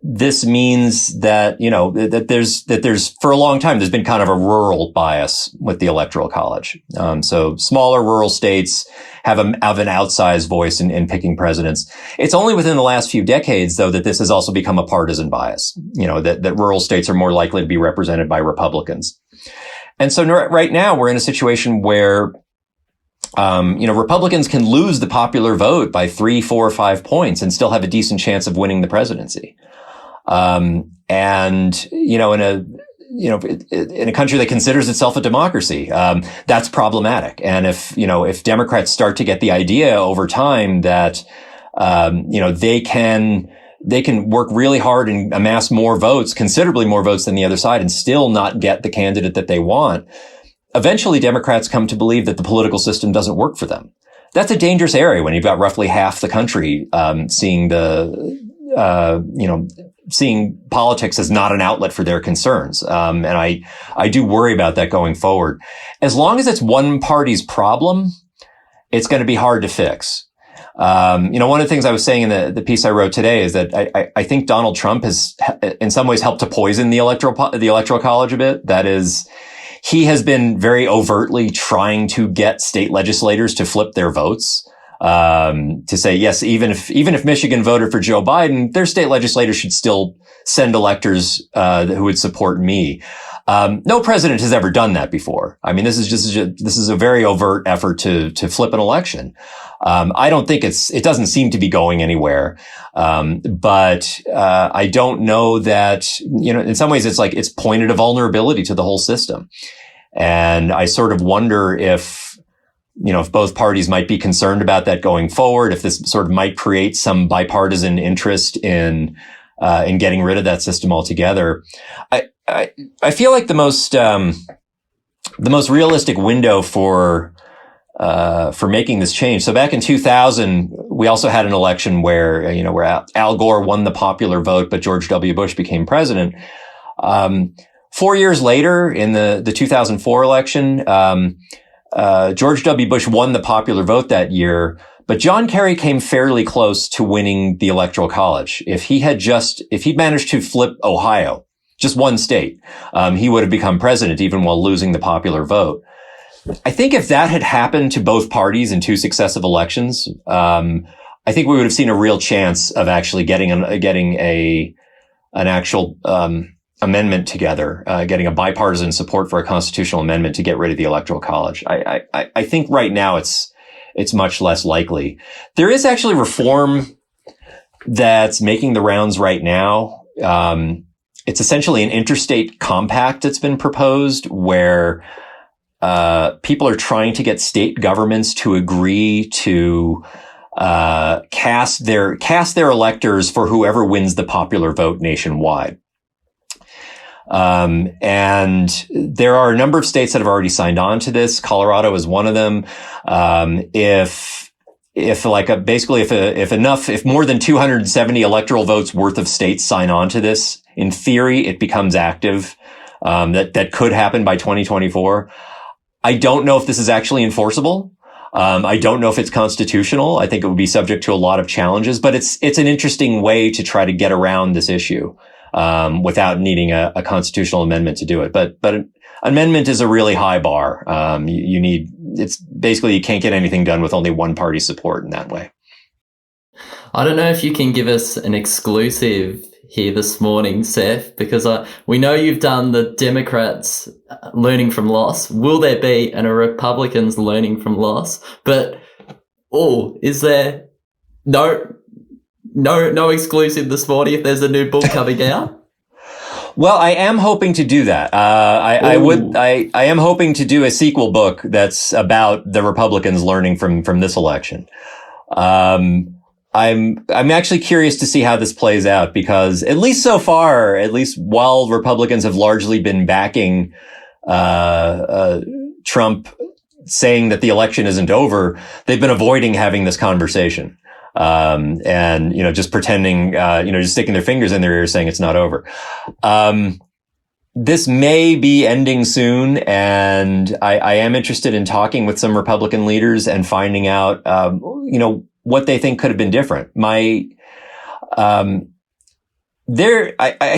This means that, that there's for a long time, there's been kind of a rural bias with the Electoral College. So smaller rural states have an outsized voice in picking presidents. It's only within the last few decades, though, that this has also become a partisan bias, that rural states are more likely to be represented by Republicans. And so right now we're in a situation where Republicans can lose the popular vote by 3, 4, or 5 points and still have a decent chance of winning the presidency. In a country that considers itself a democracy, that's problematic. And if Democrats start to get the idea over time that, they can work really hard and amass more votes, considerably more votes than the other side, and still not get the candidate that they want, eventually Democrats come to believe that the political system doesn't work for them. That's a dangerous area when you've got roughly half the country, seeing politics as not an outlet for their concerns. And I do worry about that going forward. As long as it's one party's problem, it's going to be hard to fix. One of the things I was saying in the piece I wrote today is that I think Donald Trump has in some ways helped to poison the Electoral College a bit. That is, he has been very overtly trying to get state legislators to flip their votes. To say, yes, even if Michigan voted for Joe Biden, their state legislators should still send electors, who would support me. No president has ever done that before. I mean, this is a very overt effort to flip an election. I don't think it doesn't seem to be going anywhere. But I don't know that, in some ways it's pointed a vulnerability to the whole system. And I sort of wonder if both parties might be concerned about that going forward, if this sort of might create some bipartisan interest in getting rid of that system altogether. I feel like the most realistic window for making this change. So back in 2000, we also had an election where Al Gore won the popular vote, but George W. Bush became president. 4 years later, in the 2004 election, George W. Bush won the popular vote that year, but John Kerry came fairly close to winning the Electoral College. If he'd managed to flip Ohio, just one state, he would have become president even while losing the popular vote. I think if that had happened to both parties in two successive elections, I think we would have seen a real chance of actually getting an actual amendment together, getting a bipartisan support for a constitutional amendment to get rid of the Electoral College. I think right now it's much less likely. There is actually reform that's making the rounds right now. It's essentially an interstate compact that's been proposed where people are trying to get state governments to agree to cast their electors for whoever wins the popular vote nationwide. And there are a number of states that have already signed on to this. Colorado is one of them. If more than 270 electoral votes worth of states sign on to this, in theory, it becomes active. That could happen by 2024. I don't know if this is actually enforceable. I don't know if it's constitutional. I think it would be subject to a lot of challenges, but it's an interesting way to try to get around this issue. Without needing a constitutional amendment to do it. But an amendment is a really high bar. It's basically you can't get anything done with only one party's support in that way. I don't know if you can give us an exclusive here this morning, Seth, because we know you've done the Democrats learning from loss. Will there be a Republicans learning from loss? But, is there no exclusive this morning if there's a new book coming out? Well, I am hoping to do that. I am hoping to do a sequel book that's about the Republicans learning from this election. I'm actually curious to see how this plays out because at least so far, at least while Republicans have largely been backing, Trump saying that the election isn't over, they've been avoiding having this conversation. And just pretending, just sticking their fingers in their ears saying it's not over. This may be ending soon, and I am interested in talking with some Republican leaders and finding out, what they think could have been different. I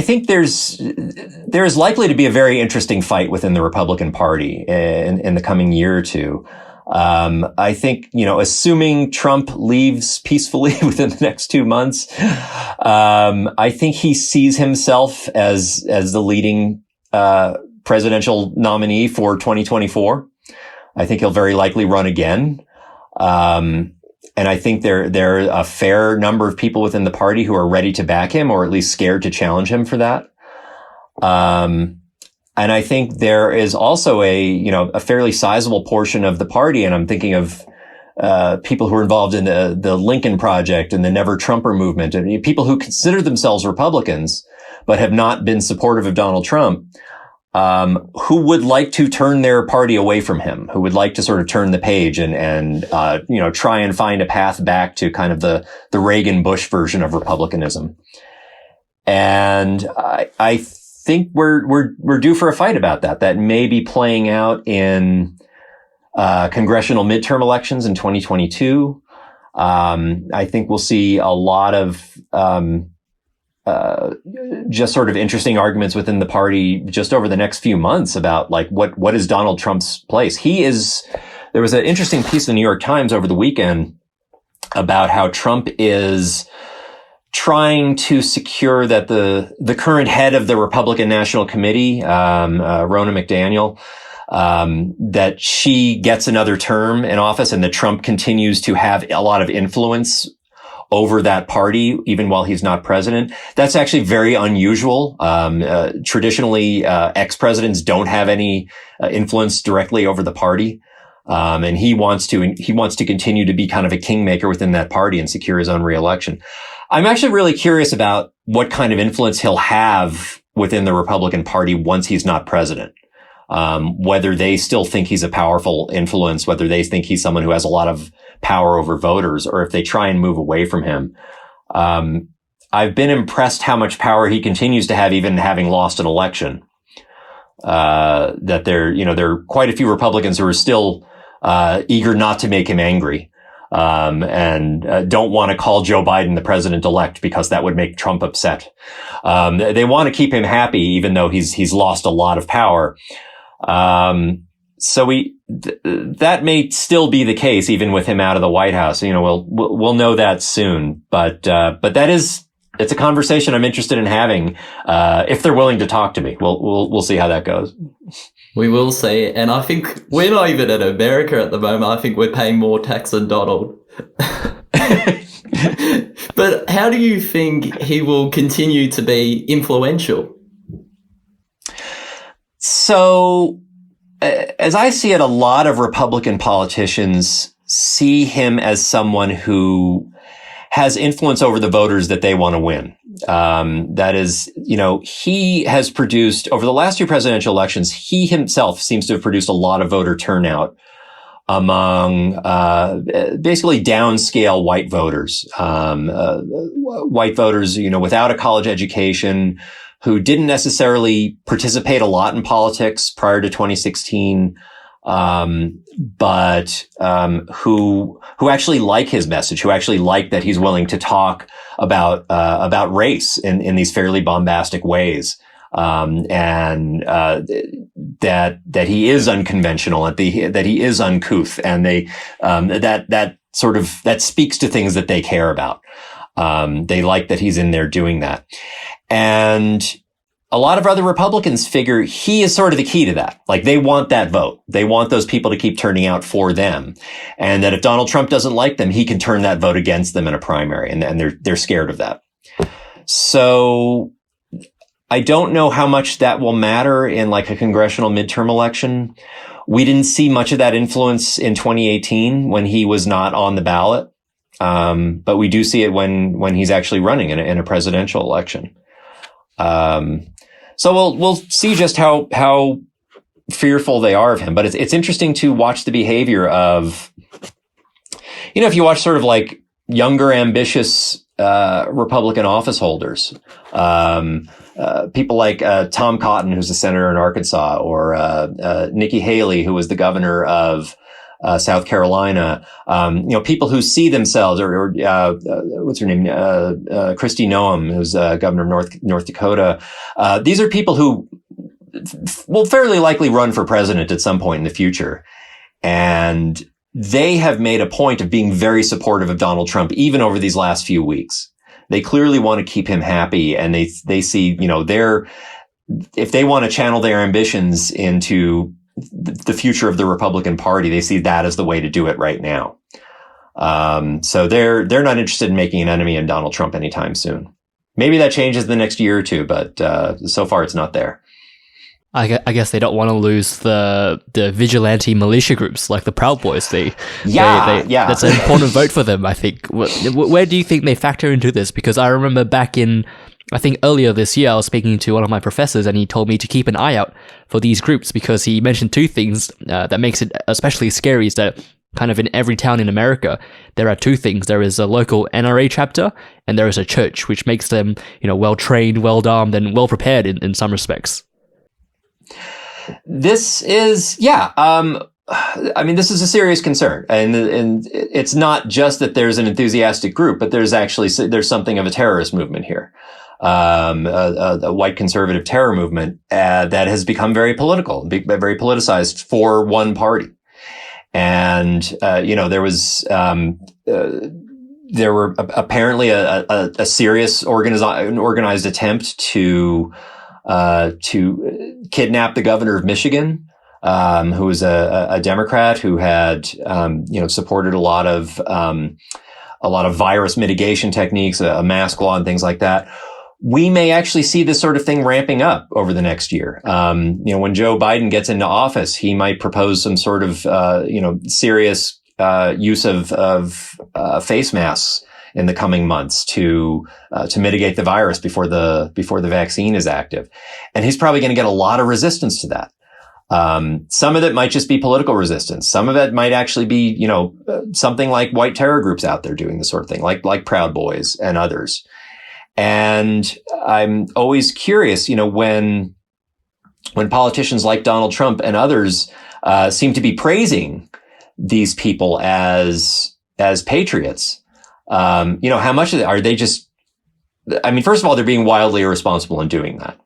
think there's likely to be a very interesting fight within the Republican Party in the coming year or two. I think, assuming Trump leaves peacefully within the next 2 months, I think he sees himself as the leading, presidential nominee for 2024. I think he'll very likely run again. And I think there are a fair number of people within the party who are ready to back him or at least scared to challenge him for that. And I think there is also a fairly sizable portion of the party, and I'm thinking of people who are involved in the Lincoln Project and the Never Trumper movement, and people who consider themselves Republicans but have not been supportive of Donald Trump, who would like to turn their party away from him, who would like to sort of turn the page and try and find a path back to kind of the Reagan-Bush version of republicanism. And I think we're due for a fight about that. That may be playing out in congressional midterm elections in 2022. I think we'll see a lot of just sort of interesting arguments within the party just over the next few months about like what is Donald Trump's place. There was an interesting piece in the New York Times over the weekend about how Trump is trying to secure that the current head of the Republican National Committee, Ronna McDaniel, that she gets another term in office and that Trump continues to have a lot of influence over that party, even while he's not president. That's actually very unusual. Traditionally, ex-presidents don't have any influence directly over the party. And he wants to continue to be kind of a kingmaker within that party and secure his own reelection. I'm actually really curious about what kind of influence he'll have within the Republican Party once he's not president. Whether they still think he's a powerful influence, whether they think he's someone who has a lot of power over voters, or if they try and move away from him. I've been impressed how much power he continues to have, even having lost an election. That there are quite a few Republicans who are still eager not to make him angry, and don't want to call Joe Biden the president-elect because that would make Trump upset. They want to keep him happy, even though he's lost a lot of power. So that may still be the case, even with him out of the White House. We'll know that soon. But it's a conversation I'm interested in having, if they're willing to talk to me. We'll see how that goes. We will see. And I think we're not even in America at the moment. I think we're paying more tax than Donald. But how do you think he will continue to be influential? So, as I see it, a lot of Republican politicians see him as someone who has influence over the voters that they want to win. That is, he has produced, over the last two presidential elections, he himself seems to have produced a lot of voter turnout among basically downscale white voters. White voters, without a college education, who didn't necessarily participate a lot in politics prior to 2016, but who actually like his message, who actually like that he's willing to talk about race in these fairly bombastic ways, and that he is unconventional, that he is uncouth, and that speaks to things that they care about. They like that he's in there doing that. And a lot of other Republicans figure he is sort of the key to that. Like, they want that vote. They want those people to keep turning out for them. And that if Donald Trump doesn't like them, he can turn that vote against them in a primary. And they're scared of that. So I don't know how much that will matter in like a congressional midterm election. We didn't see much of that influence in 2018 when he was not on the ballot. But we do see it when he's actually running in a presidential election. So we'll see just how fearful they are of him. But it's interesting to watch the behavior of, if you watch sort of like younger, ambitious, Republican office holders, people like, Tom Cotton, who's a senator in Arkansas, or, Nikki Haley, who was the governor of, South Carolina, people who see themselves, or what's her name, Kristi Noem, who's governor of North Dakota. These are people who will fairly likely run for president at some point in the future, and they have made a point of being very supportive of Donald Trump, even over these last few weeks. They clearly want to keep him happy, and they see, if they want to channel their ambitions into the future of the Republican Party, they see that as the way to do it right now. So they're not interested in making an enemy in Donald Trump anytime soon. Maybe that changes the next year or two, but so far it's not there. I guess they don't want to lose the vigilante militia groups like the Proud Boys. Yeah. That's an important vote for them, I think. Where do you think they factor into this? Because I remember back in, I think earlier this year, I was speaking to one of my professors, and he told me to keep an eye out for these groups, because he mentioned two things that makes it especially scary, is that kind of in every town in America, there are two things. There is a local NRA chapter, and there is a church, which makes them, well-trained, well-armed, and well-prepared in some respects. This is, this is a serious concern. And it's not just that there's an enthusiastic group, but there's something of a terrorist movement here. a white conservative terror movement that has become very political, very politicized for one party. And there were apparently a serious organized attempt to kidnap the governor of Michigan, who was a Democrat who had supported a lot of virus mitigation techniques, a mask law, and things like that. We may actually see this sort of thing ramping up over the next year. When Joe Biden gets into office, he might propose some sort of serious use of face masks in the coming months to mitigate the virus before the vaccine is active, and he's probably going to get a lot of resistance to that. Some of it might just be political resistance. Some of it might actually be, something like white terror groups out there doing this sort of thing, like Proud Boys and others. And I'm always curious, when politicians like Donald Trump and others seem to be praising these people as patriots, how much of it are they just? I mean, first of all, they're being wildly irresponsible in doing that.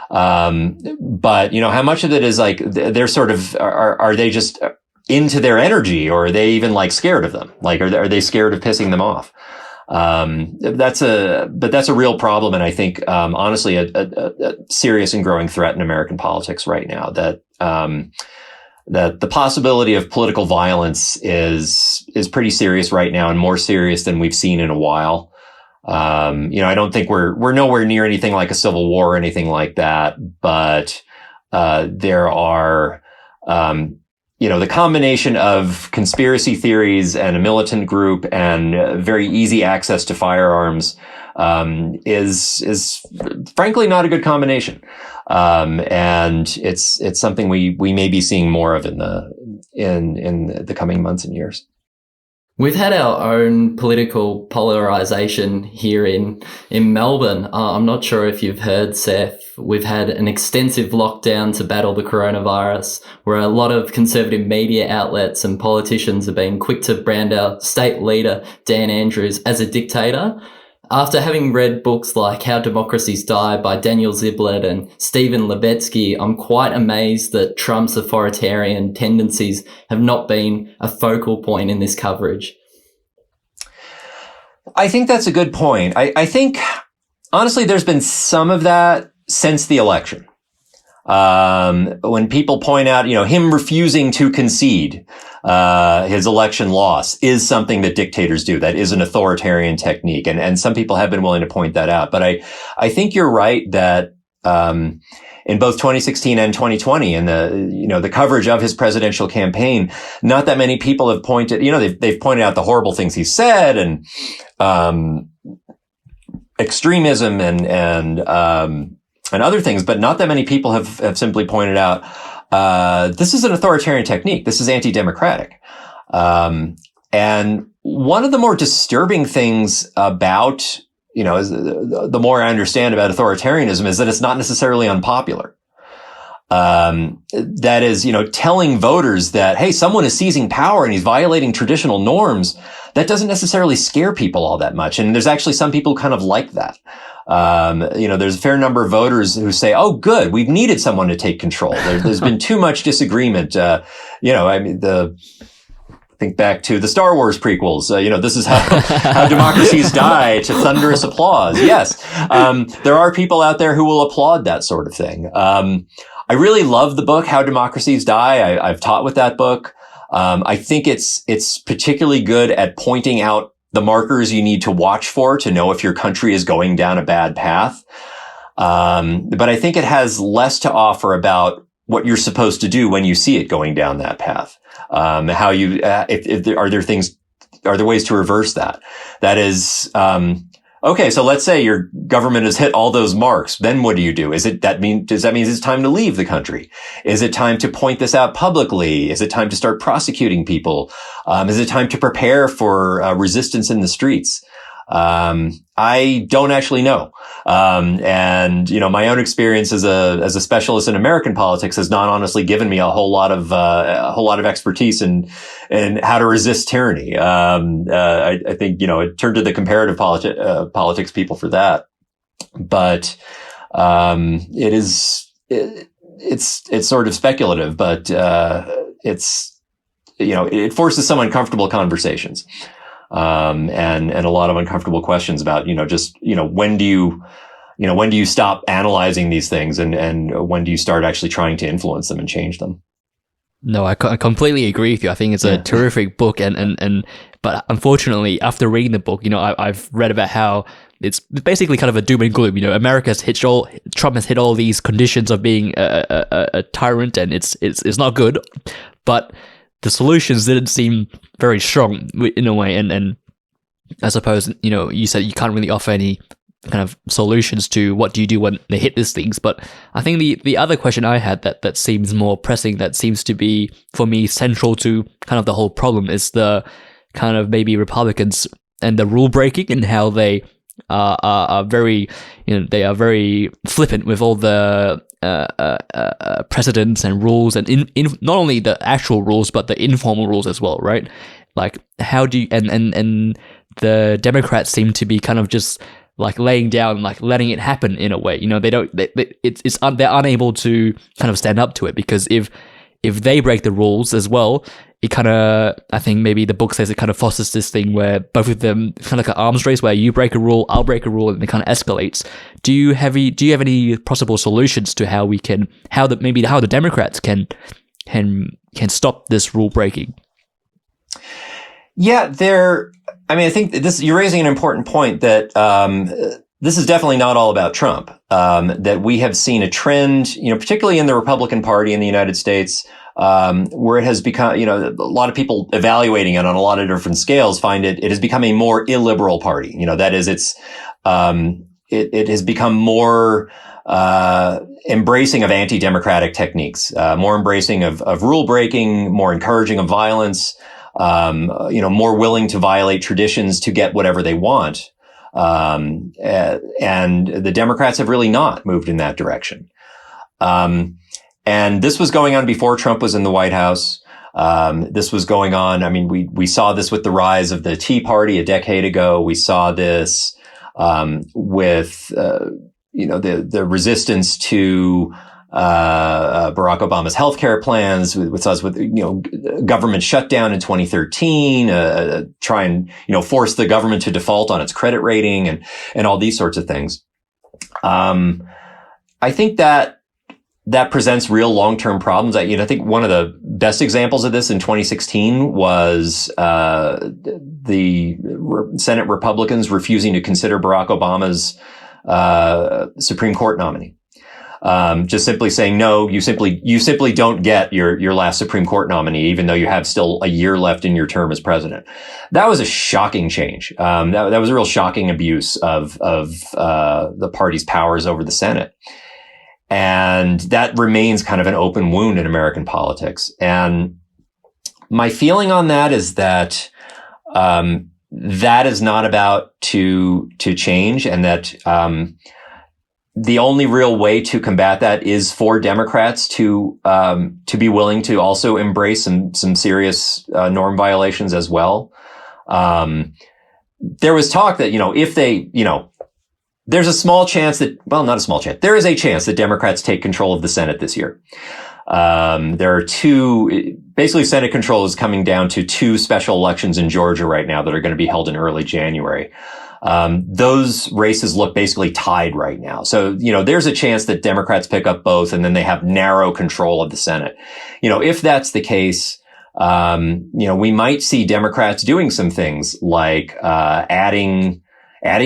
But how much of it is like they're sort of are they just into their energy, or are they even like scared of them? Like, are they scared of pissing them off? That's a real problem. And I think, honestly, a serious and growing threat in American politics right now, that the possibility of political violence is pretty serious right now, and more serious than we've seen in a while. I don't think we're nowhere near anything like a civil war or anything like that, but, there are, the combination of conspiracy theories and a militant group and very easy access to firearms, is frankly not a good combination. And it's something we may be seeing more of in the coming months and years. We've had our own political polarization here in Melbourne. I'm not sure if you've heard, Seth. We've had an extensive lockdown to battle the coronavirus, where a lot of conservative media outlets and politicians have been quick to brand our state leader, Dan Andrews, as a dictator. After having read books like How Democracies Die by Daniel Ziblatt and Stephen Levetsky, I'm quite amazed that Trump's authoritarian tendencies have not been a focal point in this coverage. I think that's a good point. I think, honestly, there's been some of that since the election. When people point out, him refusing to concede, his election loss is something that dictators do. That is an authoritarian technique. And some people have been willing to point that out. But I think you're right that, in both 2016 and 2020, and the coverage of his presidential campaign, not that many people have pointed, they've pointed out the horrible things he said, and, extremism and other things, but not that many people have simply pointed out, this is an authoritarian technique. This is anti-democratic. And one of the more disturbing things about, the more I understand about authoritarianism, is that it's not necessarily unpopular. That is, telling voters that, hey, someone is seizing power and he's violating traditional norms, that doesn't necessarily scare people all that much. And there's actually some people who kind of like that. There's a fair number of voters who say, oh, good, we've needed someone to take control. There's been too much disagreement. Think back to the Star Wars prequels. This is how democracies die, to thunderous applause. Yes. There are people out there who will applaud that sort of thing. I really love the book, How Democracies Die. I've taught with that book. I think it's particularly good at pointing out the markers you need to watch for to know if your country is going down a bad path. But I think it has less to offer about what you're supposed to do when you see it going down that path. How you, are there ways to reverse that? That is, okay, so let's say your government has hit all those marks. Then what do you do? Does that mean it's time to leave the country? Is it time to point this out publicly? Is it time to start prosecuting people? Is it time to prepare for resistance in the streets? I don't actually know. My own experience as a specialist in American politics has not honestly given me a whole lot of expertise in how to resist tyranny. I think, it turned to the comparative politics people for that. but it's sort of speculative, but it forces some uncomfortable conversations, and a lot of uncomfortable questions about when do you stop analyzing these things, and when do you start actually trying to influence them and change them? No, I completely agree with you. I think it's a terrific book, but unfortunately, after reading the book, I've read about how it's basically kind of a doom and gloom. Trump has hit all these conditions of being a tyrant, and it's not good. But the solutions didn't seem very strong in a way, and I suppose you said you can't really offer any kind of solutions to what do you do when they hit these things. But I think the other question I had that seems more pressing, that seems to be for me central to kind of the whole problem, is the kind of maybe Republicans and the rule breaking, and how they are very they are very flippant with all the precedents and rules, and in not only the actual rules but the informal rules as well, right? Like how do you and the Democrats seem to be kind of just like laying down, like letting it happen in a way. They're unable to kind of stand up to it, because if they break the rules as well, it kind of, I think maybe the book says it kind of fosters this thing where both of them kind of like an arms race, where you break a rule, I'll break a rule, and it kind of escalates. Do you have any possible solutions to how the Democrats can stop this rule breaking? Yeah, I think you're raising an important point, that this is definitely not all about Trump. That we have seen a trend, particularly in the Republican Party in the United States, where it has become, a lot of people evaluating it on a lot of different scales find it has become a more illiberal party. That is, it has become more embracing of anti-democratic techniques, more embracing of rule breaking, more encouraging of violence, more willing to violate traditions to get whatever they want. And the Democrats have really not moved in that direction. And this was going on before Trump was in the White House. This was going on. I mean, we saw this with the rise of the Tea Party a decade ago. We saw this, with, the resistance to, Barack Obama's healthcare plans, with government shutdown in 2013, try and, force the government to default on its credit rating, and all these sorts of things. I think that presents real long-term problems. I think one of the best examples of this in 2016 was, the Senate Republicans refusing to consider Barack Obama's, Supreme Court nominee. Just simply saying, no, you simply don't get your last Supreme Court nominee, even though you have still a year left in your term as president. That was a shocking change. That was a real shocking abuse of the party's powers over the Senate. And that remains kind of an open wound in American politics. And my feeling on that is that, that is not about to change, and that, the only real way to combat that is for Democrats to be willing to also embrace some serious, norm violations as well. There was talk that, if they, there's a small chance that, well, not a small chance. There is a chance that Democrats take control of the Senate this year. There are basically Senate control is coming down to 2 special elections in Georgia right now that are going to be held in early January. Those races look basically tied right now. So, there's a chance that Democrats pick up both, and then they have narrow control of the Senate. If that's the case, we might see Democrats doing some things like, adding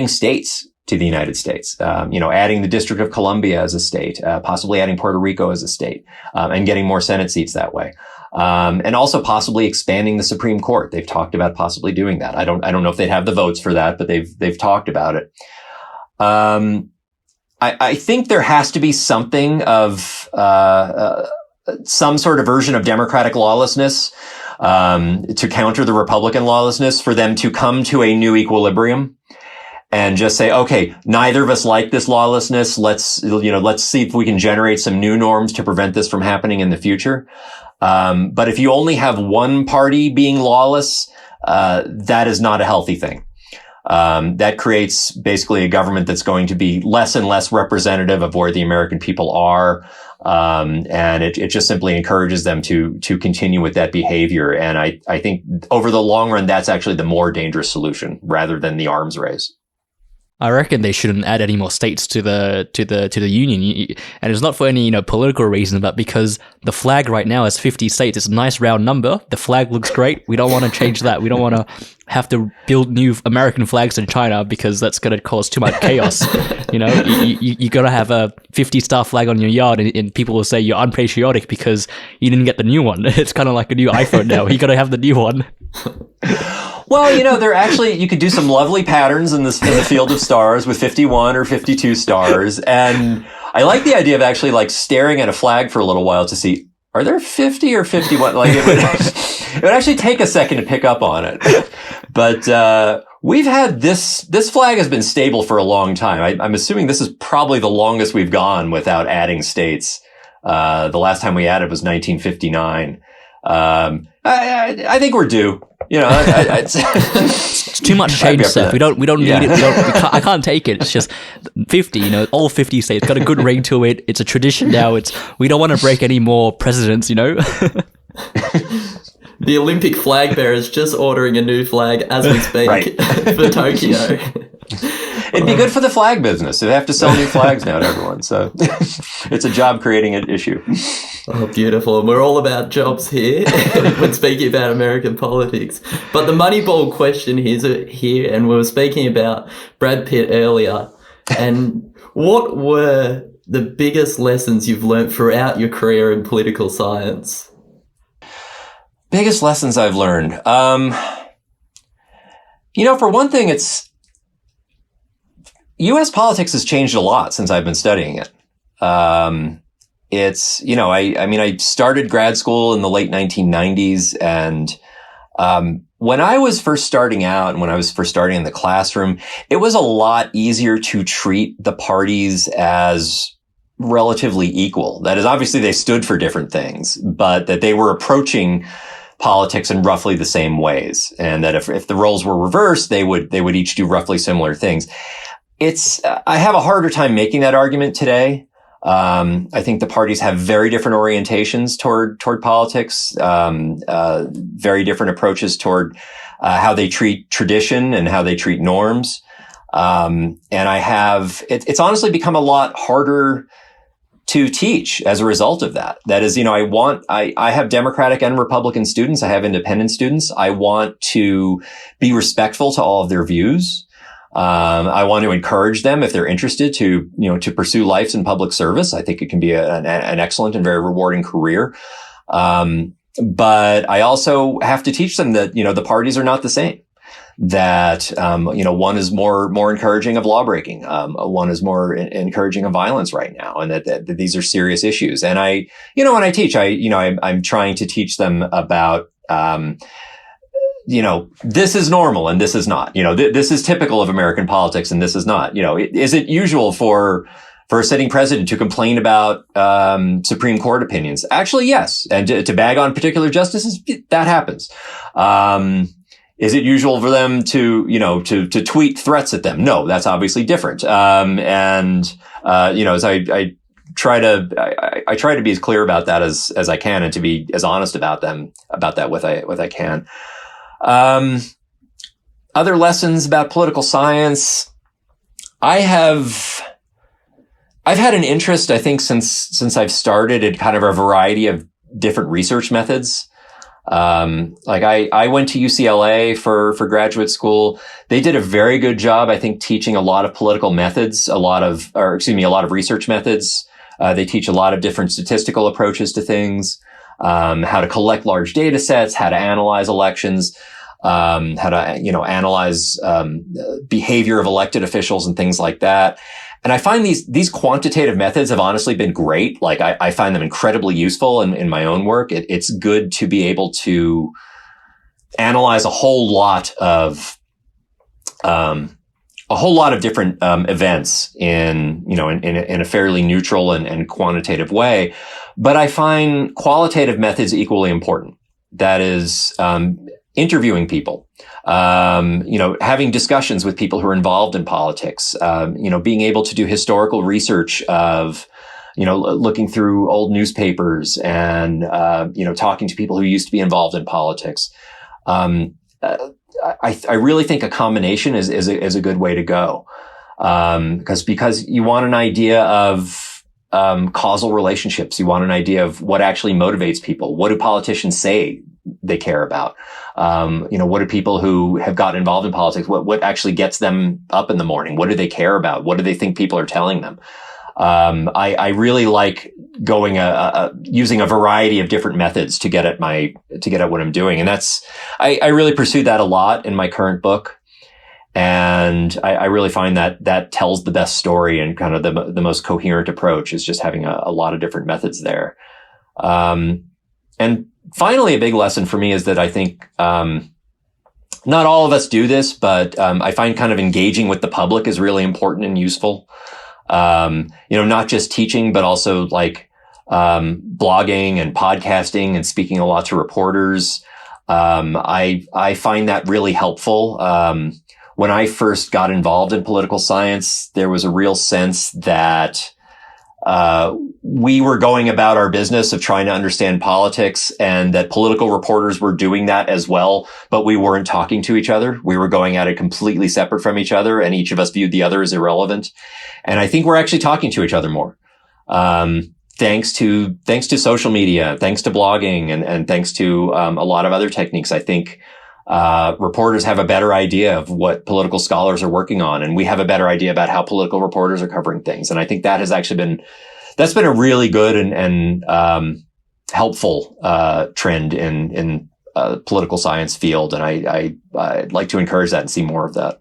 states to the United States, adding the District of Columbia as a state, possibly adding Puerto Rico as a state, and getting more Senate seats that way. And also possibly expanding the Supreme Court. They've talked about possibly doing that. I don't know if they'd have the votes for that, but they've talked about it. I think there has to be something of, some sort of version of democratic lawlessness, to counter the Republican lawlessness, for them to come to a new equilibrium and just say, okay, neither of us like this lawlessness. Let's see if we can generate some new norms to prevent this from happening in the future. But if you only have one party being lawless, that is not a healthy thing. That creates basically a government that's going to be less and less representative of where the American people are. And it just simply encourages them to continue with that behavior. And I think over the long run, that's actually the more dangerous solution rather than the arms race. I reckon they shouldn't add any more states to the union, and it's not for any political reason, but because the flag right now is 50 states. It's a nice round number. The flag looks great. We don't want to change that. We don't want to have to build new American flags in China because that's going to cause too much chaos. You got to have a 50-star flag on your yard, and people will say you're unpatriotic because you didn't get the new one. It's kind of like a new iPhone now. You got to have the new one. Well, there actually, you could do some lovely patterns in the field of stars with 51 or 52 stars. And I like the idea of actually like staring at a flag for a little while to see, are there 50 or 51? Like it would actually take a second to pick up on it. But, we've had this flag has been stable for a long time. I'm assuming this is probably the longest we've gone without adding states. The last time we added was 1959. I think we're due. It's too much change, Seth. We don't need it. I can't take it. It's just 50. All 50 states got a good ring to it. It's a tradition now. We don't want to break any more precedents. The Olympic flag bearer is just ordering a new flag as we speak for Tokyo. It'd be good for the flag business. They have to sell new flags now to everyone. So it's a job creating issue. Oh, beautiful. And we're all about jobs here when speaking about American politics. But the Moneyball question here, and we were speaking about Brad Pitt earlier. And what were the biggest lessons you've learned throughout your career in political science? Biggest lessons I've learned. For one thing, U.S. politics has changed a lot since I've been studying it. I started grad school in the late 1990s, and when I was first starting out and when I was first starting in the classroom, it was a lot easier to treat the parties as relatively equal. That is, obviously they stood for different things, but that they were approaching politics in roughly the same ways, and that if the roles were reversed, they would each do roughly similar things. I have a harder time making that argument today. I think the parties have very different orientations toward politics, very different approaches toward how they treat tradition and how they treat norms. And it's honestly become a lot harder to teach as a result of that. That is, I have Democratic and Republican students. I have independent students. I want to be respectful to all of their views. I want to encourage them, if they're interested, to pursue life in public service. I think it can be an excellent and very rewarding career. But I also have to teach them that, the parties are not the same. That, one is more encouraging of lawbreaking. One is more encouraging of violence right now, and that these are serious issues. And when I teach, I'm trying to teach them about, this is normal and this is not. This is typical of American politics and this is not. Is it usual for a sitting president to complain about Supreme Court opinions? Actually, yes. And to bag on particular justices, that happens. Is it usual for them to tweet threats at them? No, that's obviously different. As I try to be as clear about that as I can, and to be as honest about that with I can. Other lessons about political science. I've had an interest, I think, since I've started, in kind of a variety of different research methods. I went to UCLA for graduate school. They did a very good job, I think, teaching a lot of political methods, a lot of research methods. They teach a lot of different statistical approaches to things, how to collect large data sets, how to analyze elections, how to, analyze, behavior of elected officials and things like that. And I find these quantitative methods have honestly been great. Like I find them incredibly useful in my own work. It's good to be able to analyze a whole lot of different events in a fairly neutral and quantitative way. But I find qualitative methods equally important. That is, interviewing people, having discussions with people who are involved in politics, being able to do historical research of, looking through old newspapers and, talking to people who used to be involved in politics. I really think a combination is a good way to go. Because you want an idea of, causal relationships. You want an idea of what actually motivates people. What do politicians say they care about? What do people who have gotten involved in politics, what actually gets them up in the morning? What do they care about? What do they think people are telling them? I really like going, using a variety of different methods to get at what I'm doing. And I really pursued that a lot in my current book. And I really find that tells the best story, and kind of the most coherent approach is just having a lot of different methods there. And finally, a big lesson for me is that I think, not all of us do this, but, I find kind of engaging with the public is really important and useful. Not just teaching, but also like, blogging and podcasting and speaking a lot to reporters. I find that really helpful. When I first got involved in political science, there was a real sense that, we were going about our business of trying to understand politics, and that political reporters were doing that as well, but we weren't talking to each other. We were going at it completely separate from each other, and each of us viewed the other as irrelevant. And I think we're actually talking to each other more. Thanks to social media, thanks to blogging, and thanks to, a lot of other techniques. I think, reporters have a better idea of what political scholars are working on, and we have a better idea about how political reporters are covering things. And I think that has actually that's been a really good and helpful, trend in political science field. And I'd like to encourage that and see more of that.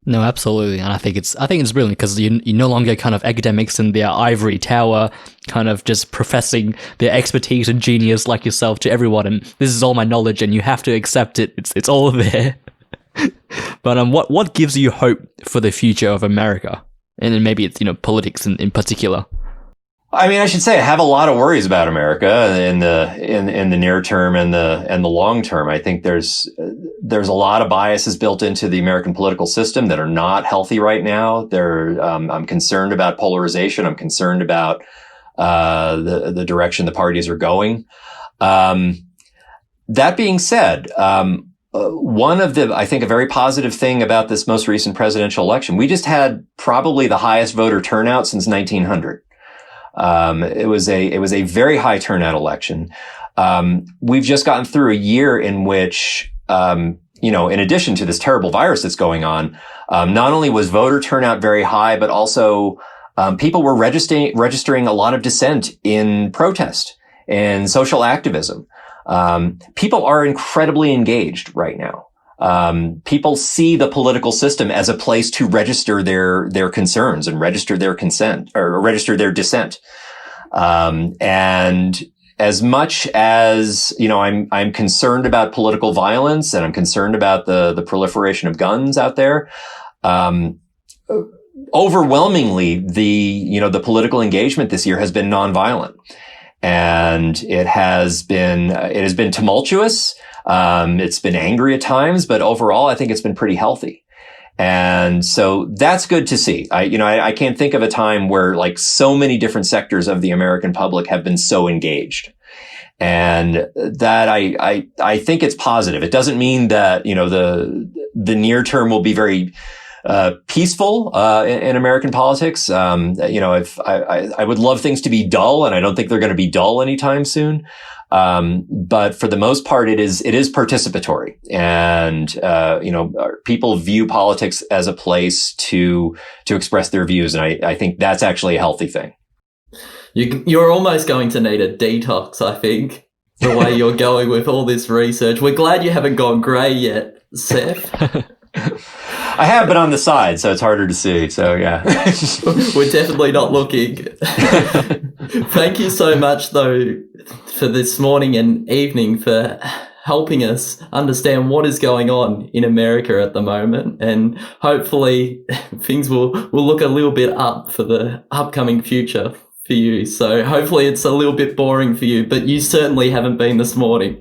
No, absolutely, and I think it's brilliant, because you no longer kind of academics in their ivory tower, kind of just professing their expertise and genius like yourself to everyone, and this is all my knowledge, and you have to accept it. It's all there. But what gives you hope for the future of America, and then maybe it's politics in particular? I mean, I should say I have a lot of worries about America in the near term and the long term. I think there's a lot of biases built into the American political system that are not healthy right now. I'm concerned about polarization. I'm concerned about the direction the parties are going. That being said, one of I think a very positive thing about this most recent presidential election, we just had probably the highest voter turnout since 1900. It was a very high turnout election. We've just gotten through a year in which, in addition to this terrible virus that's going on, not only was voter turnout very high, but also, people were registering a lot of dissent in protest and social activism. People are incredibly engaged right now. People see the political system as a place to register their concerns and register their consent, or register their dissent. And as much as, I'm concerned about political violence, and I'm concerned about the proliferation of guns out there, overwhelmingly the political engagement this year has been nonviolent. And it has been tumultuous. It's been angry at times, but overall, I think it's been pretty healthy. And so that's good to see. I can't think of a time where like so many different sectors of the American public have been so engaged. And that I think it's positive. It doesn't mean that, the near term will be very, peaceful, in American politics. If I would love things to be dull, and I don't think they're going to be dull anytime soon. But for the most part, it is participatory, and, people view politics as a place to express their views. And I think that's actually a healthy thing. You're almost going to need a detox, I think, the way you're going with all this research. We're glad you haven't gone grey yet, Seth. I have been on the side, so it's harder to see. So yeah, we're definitely not looking. Thank you so much, though, for this morning and evening, for helping us understand what is going on in America at the moment, and hopefully things will look a little bit up for the upcoming future for you. So hopefully it's a little bit boring for you, but you certainly haven't been this morning.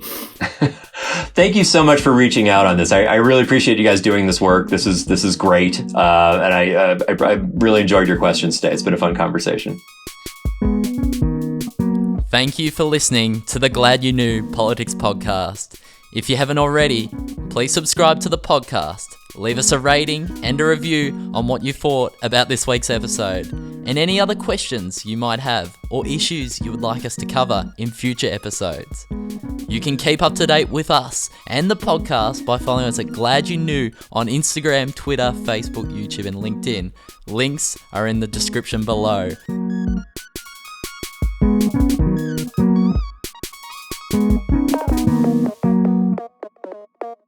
Thank you so much for reaching out on this. I really appreciate you guys doing this work. This is great, and I really enjoyed your questions today. It's been a fun conversation. Thank you for listening to the Glad You Knew Politics podcast. If you haven't already, please subscribe to the podcast, leave us a rating and a review on what you thought about this week's episode, and any other questions you might have or issues you would like us to cover in future episodes. You can keep up to date with us and the podcast by following us at Glad You Knew on Instagram, Twitter, Facebook, YouTube, and LinkedIn. Links are in the description below.